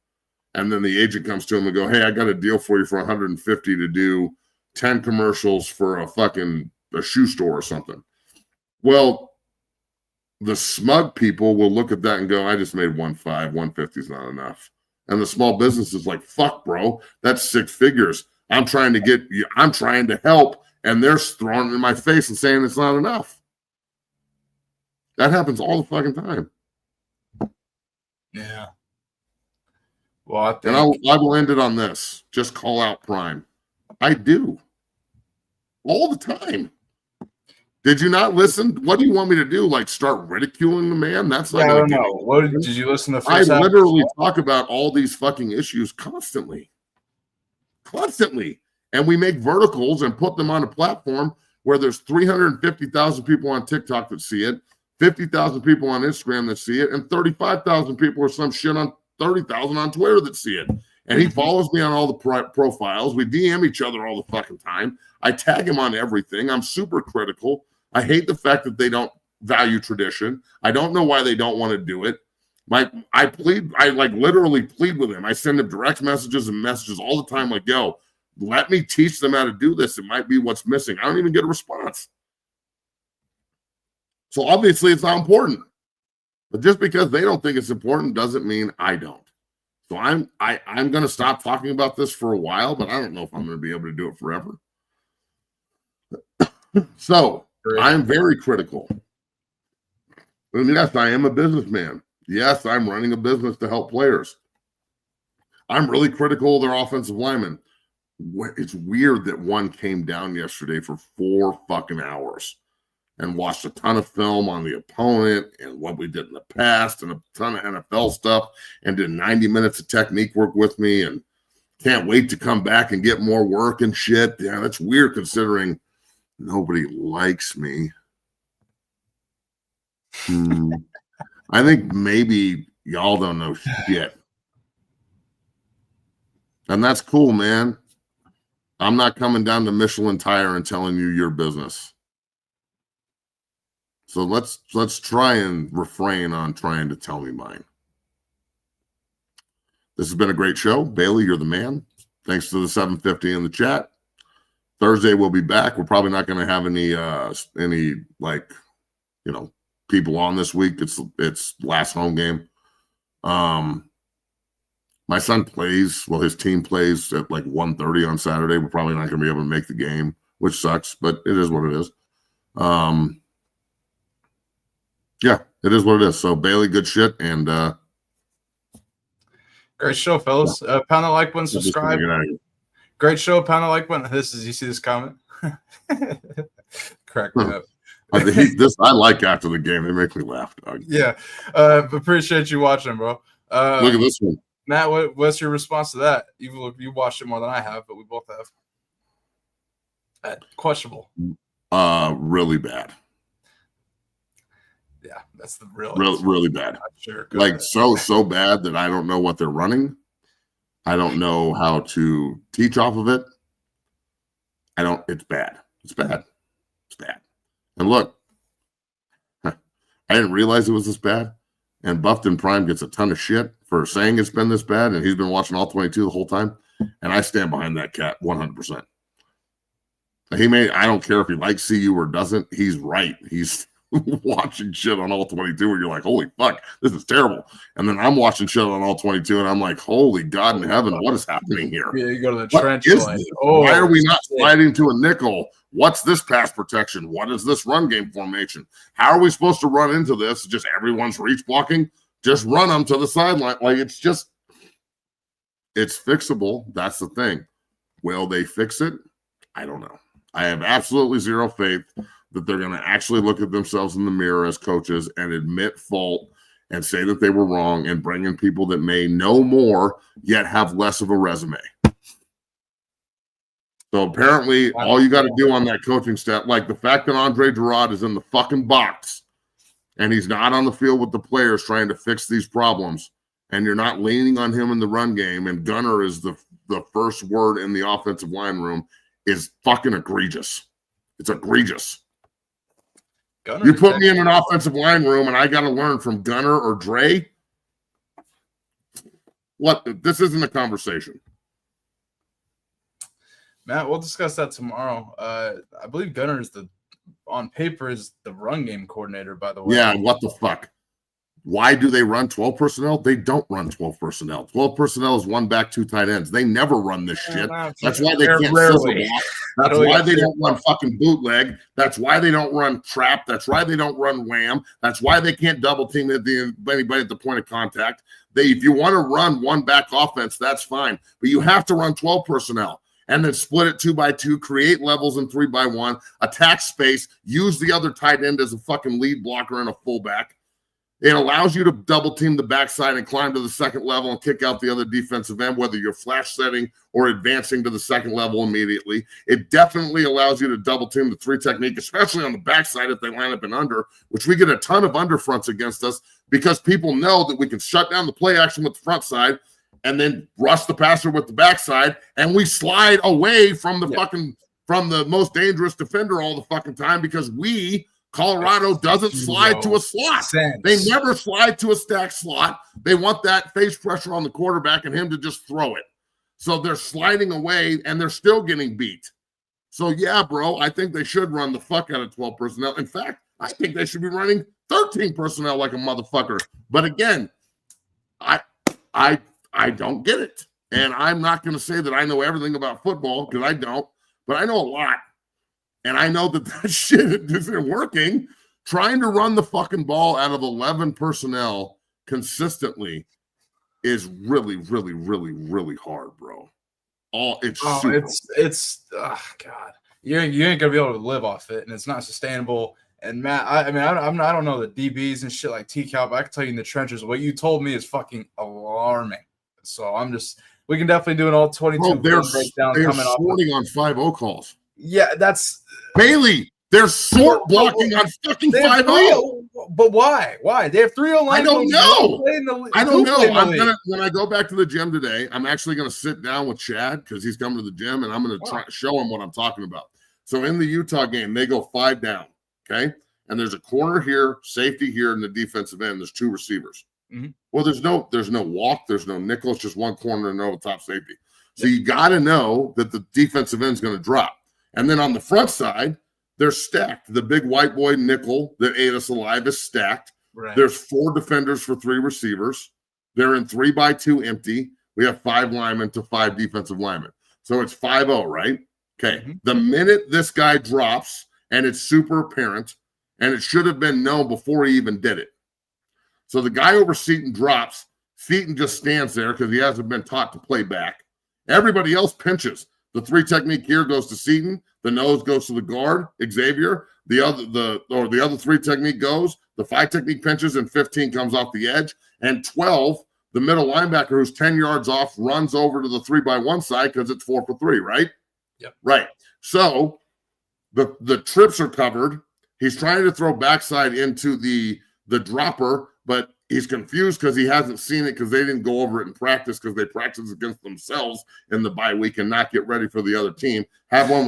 And then the agent comes to him and go, hey, I got a deal for you for $150 to do 10 commercials for a shoe store or something. Well, the smug people will look at that and go, I just made 150 is not enough. And the small business is like, fuck, bro, that's 6 figures. I'm trying to help, and they're throwing it in my face and saying it's not enough. That happens all the fucking time. Yeah. Well, I think... And I will end it on this. Just call out Prime. I do. All the time. Did you not listen? What do you want me to do? Like start ridiculing the man? That's not. I don't know. What did you listen to? I literally talk about all these fucking issues constantly. And we make verticals and put them on a platform where there's 350,000 people on TikTok that see it, 50,000 people on Instagram that see it, and 35,000 people or some shit on 30,000 on Twitter that see it. And he follows me on all the profiles. We DM each other all the fucking time. I tag him on everything. I'm super critical. I hate the fact that they don't value tradition. I don't know why they don't want to do it. I literally plead with him. I send him direct messages and messages all the time like, yo, let me teach them how to do this. It might be what's missing. I don't even get a response. So obviously it's not important. But just because they don't think it's important doesn't mean I don't. So I'm going to stop talking about this for a while, but I don't know if I'm going to be able to do it forever. So I'm very critical. And yes, I am a businessman. Yes, I'm running a business to help players. I'm really critical of their offensive linemen. It's weird that one came down yesterday for 4 fucking hours and watched a ton of film on the opponent and what we did in the past and a ton of NFL stuff and did 90 minutes of technique work with me and can't wait to come back and get more work and shit. Yeah, that's weird considering nobody likes me. I think maybe y'all don't know shit. And that's cool, man. I'm not coming down to Michelin Tire and telling you your business. So let's try and refrain on trying to tell me mine. This has been a great show. Bailey, you're the man. Thanks to the 750 in the chat. Thursday we'll be back. We're probably not going to have any like, you know, people on this week. It's last home game. My son plays, well, his team plays at like 1:30 on Saturday. We're probably not going to be able to make the game, which sucks, but it is what it is. Yeah, it is what it is. So Bailey, good shit, and great show, fellas. Pound the like button, subscribe. Great show, pound the like button. You see this comment? Crack me up. I like after the game. They make me laugh, dog. Yeah. Appreciate you watching, bro. Look at this one. Matt, what's your response to that? You watched it more than I have, but we both have. Questionable. Really bad. Yeah, that's the real. Really bad. Sure. Like so bad that I don't know what they're running. I don't know how to teach off of it. It's bad. It's bad. It's bad. And look, I didn't realize it was this bad. And Buffton Prime gets a ton of shit for saying it's been this bad, and he's been watching all 22 the whole time. And I stand behind that cat 100%. I don't care if he likes CU or doesn't. He's right. He's watching shit on all 22 where you're like, holy fuck, this is terrible. And then I'm watching shit on all 22 and I'm like, holy God in heaven, what is happening here? Yeah, you go to the trench. Why are we not sliding to a nickel? What's this pass protection? What is this run game formation? How are we supposed to run into this? Just everyone's reach blocking? Just run them to the sideline. Like it's fixable. That's the thing. Will they fix it? I don't know. I have absolutely zero faith that they're going to actually look at themselves in the mirror as coaches and admit fault and say that they were wrong and bring in people that may know more yet have less of a resume. So apparently all you got to do on that coaching staff, like the fact that Andre Gerard is in the fucking box and he's not on the field with the players trying to fix these problems, and you're not leaning on him in the run game, and Gunner is the first word in the offensive line room, is fucking egregious. It's egregious. You put me in an offensive line room and I got to learn from Gunner or Dre. What? This isn't a conversation. Matt, we'll discuss that tomorrow. I believe Gunner on paper is the run game coordinator, by the way. Yeah, what the fuck? Why do they run 12 personnel? They don't run 12 personnel. 12 personnel is 1 back, 2 tight ends. They never run this shit. That's why they can't sizzle block. That's why they don't run fucking bootleg. That's why they don't run trap. That's why they don't run wham. That's why they can't double team anybody at the point of contact. If you want to run 1 back offense, that's fine. But you have to run 12 personnel and then split it 2 by 2, create levels in 3 by 1, attack space, use the other tight end as a fucking lead blocker and a fullback. It allows you to double team the backside and climb to the second level and kick out the other defensive end, whether you're flash setting or advancing to the second level immediately. It definitely allows you to double team the 3 technique, especially on the backside if they line up in under, which we get a ton of underfronts against us because people know that we can shut down the play action with the front side and then rush the passer with the backside, and we slide away from the from the most dangerous defender all the fucking time because Colorado doesn't slide to a slot. They never slide to a stack slot. They want that face pressure on the quarterback and him to just throw it. So they're sliding away, and they're still getting beat. So, yeah, bro, I think they should run the fuck out of 12 personnel. In fact, I think they should be running 13 personnel like a motherfucker. But again, I don't get it. And I'm not going to say that I know everything about football because I don't, but I know a lot. And I know that shit isn't working. Trying to run the fucking ball out of 11 personnel consistently is really, really, really, really hard, bro. It's oh God, you ain't gonna be able to live off it, and it's not sustainable. And Matt, I don't know the DBs and shit like T-Cal, but I can tell you in the trenches, what you told me is fucking alarming. So we can definitely do an all 22 they're breakdown coming off. Sorting on 5-0 calls. Yeah, that's Bailey. They're sort blocking on fucking 5-0. But why? Why? They have 3-0 line. I don't know. I don't know. When I go back to the gym today, I'm actually gonna sit down with Chad because he's coming to the gym, and I'm gonna try show him what I'm talking about. So in the Utah game, they go 5 down. Okay. And there's a corner here, safety here, in the defensive end. There's 2 receivers. Mm-hmm. Well, there's no walk, there's no nickel, it's just one corner and no top safety. So you got to know that the defensive end is going to drop. And then on the front side, they're stacked. The big white boy nickel that ate us alive is stacked. Right. There's 4 defenders for 3 receivers. They're in 3x2 empty. We have 5 linemen to 5 defensive linemen. So it's 5-0, right? Okay. Mm-hmm. The minute this guy drops, and it's super apparent, and it should have been known before he even did it. So the guy over Seaton drops. Seaton just stands there because he hasn't been taught to play back. Everybody else pinches. The 3 technique here goes to Seaton. The nose goes to the guard, Xavier. The other 3 technique goes. The 5 technique pinches, and 15 comes off the edge. And 12, the middle linebacker who's 10 yards off runs over to the 3x1 side because it's 4 for 3, right? Yep. Right. So the trips are covered. He's trying to throw backside into the dropper, but he's confused because he hasn't seen it because they didn't go over it in practice because they practice against themselves in the bye week and not get ready for the other team. Have fun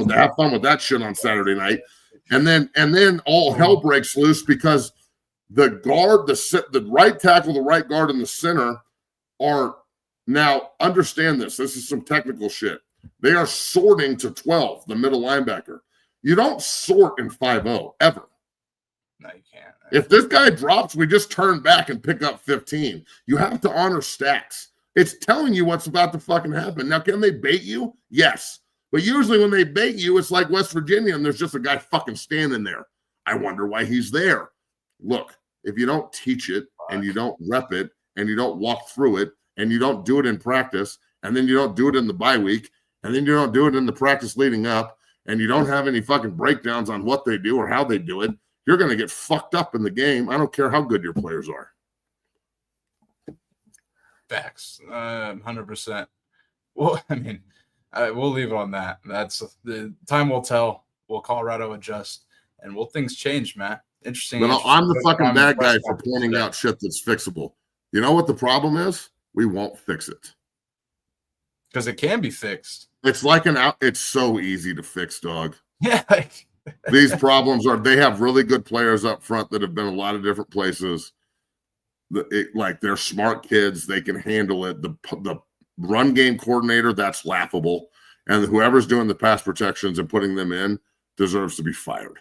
with that shit on Saturday night. And then all hell breaks loose because the guard, the right tackle, the right guard, and the center are now, understand this. This is some technical shit. They are sorting to 12, the middle linebacker. You don't sort in 5-0 ever. No, you can't. If this guy drops, we just turn back and pick up 15. You have to honor stacks. It's telling you what's about to fucking happen. Now, can they bait you? Yes. But usually when they bait you, it's like West Virginia and there's just a guy fucking standing there. I wonder why he's there. Look, if you don't teach it and you don't rep it and you don't walk through it and you don't do it in practice and then you don't do it in the bye week and then you don't do it in the practice leading up and you don't have any fucking breakdowns on what they do or how they do it, you're going to get fucked up in the game. I don't care how good your players are. Facts, 100%. Well, I mean, we'll leave it on that. That's the time will tell. Will Colorado adjust, and will things change, Matt? Interesting. But I'm the fucking bad guy for pointing out shit that's fixable. You know what the problem is? We won't fix it because it can be fixed. It's like it's so easy to fix, dog. Yeah. These problems they have really good players up front that have been a lot of different places. They're smart kids. They can handle it. The run game coordinator, that's laughable. And whoever's doing the pass protections and putting them in deserves to be fired.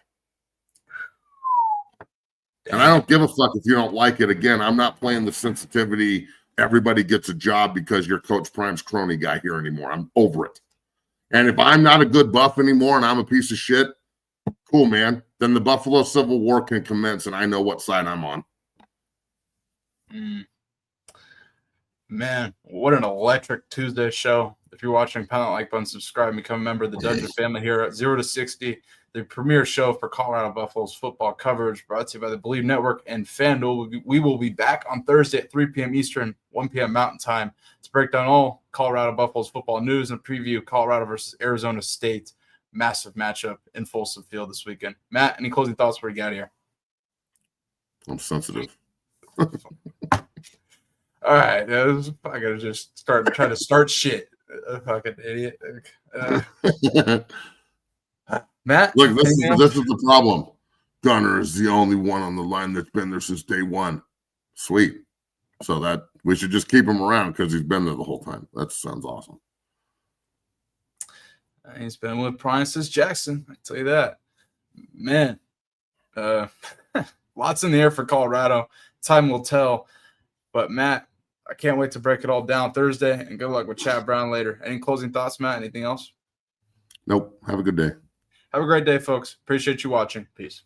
And I don't give a fuck if you don't like it. Again, I'm not playing the sensitivity. Everybody gets a job because you're Coach Prime's crony guy here anymore. I'm over it. And if I'm not a good buff anymore and I'm a piece of shit, cool, man. Then the Buffalo Civil War can commence and I know what side I'm on. Man, what an electric Tuesday show. If you're watching, pound that like button, subscribe, become a member of the Dungeon family here at 0 to 60, the premier show for Colorado Buffaloes football coverage, brought to you by the Believe Network and FanDuel. We will be back on Thursday at 3 p.m. Eastern, 1 p.m. Mountain Time to break down all Colorado Buffaloes football news and preview Colorado versus Arizona State. Massive matchup in Folsom Field this weekend. Matt, any closing thoughts before we get out of here? I'm sensitive. All right, I gotta just try to start shit. Fucking idiot. Matt, look, this is the problem. Gunner is the only one on the line that's been there since day one. Sweet. So that we should just keep him around because he's been there the whole time. That sounds awesome. He's been with Princess Jackson. I tell you that, man. Lots in the air for Colorado. Time will tell. But Matt, I can't wait to break it all down Thursday. And good luck with Chad Brown later. Any closing thoughts, Matt? Anything else? Nope. Have a good day. Have a great day, folks. Appreciate you watching. Peace.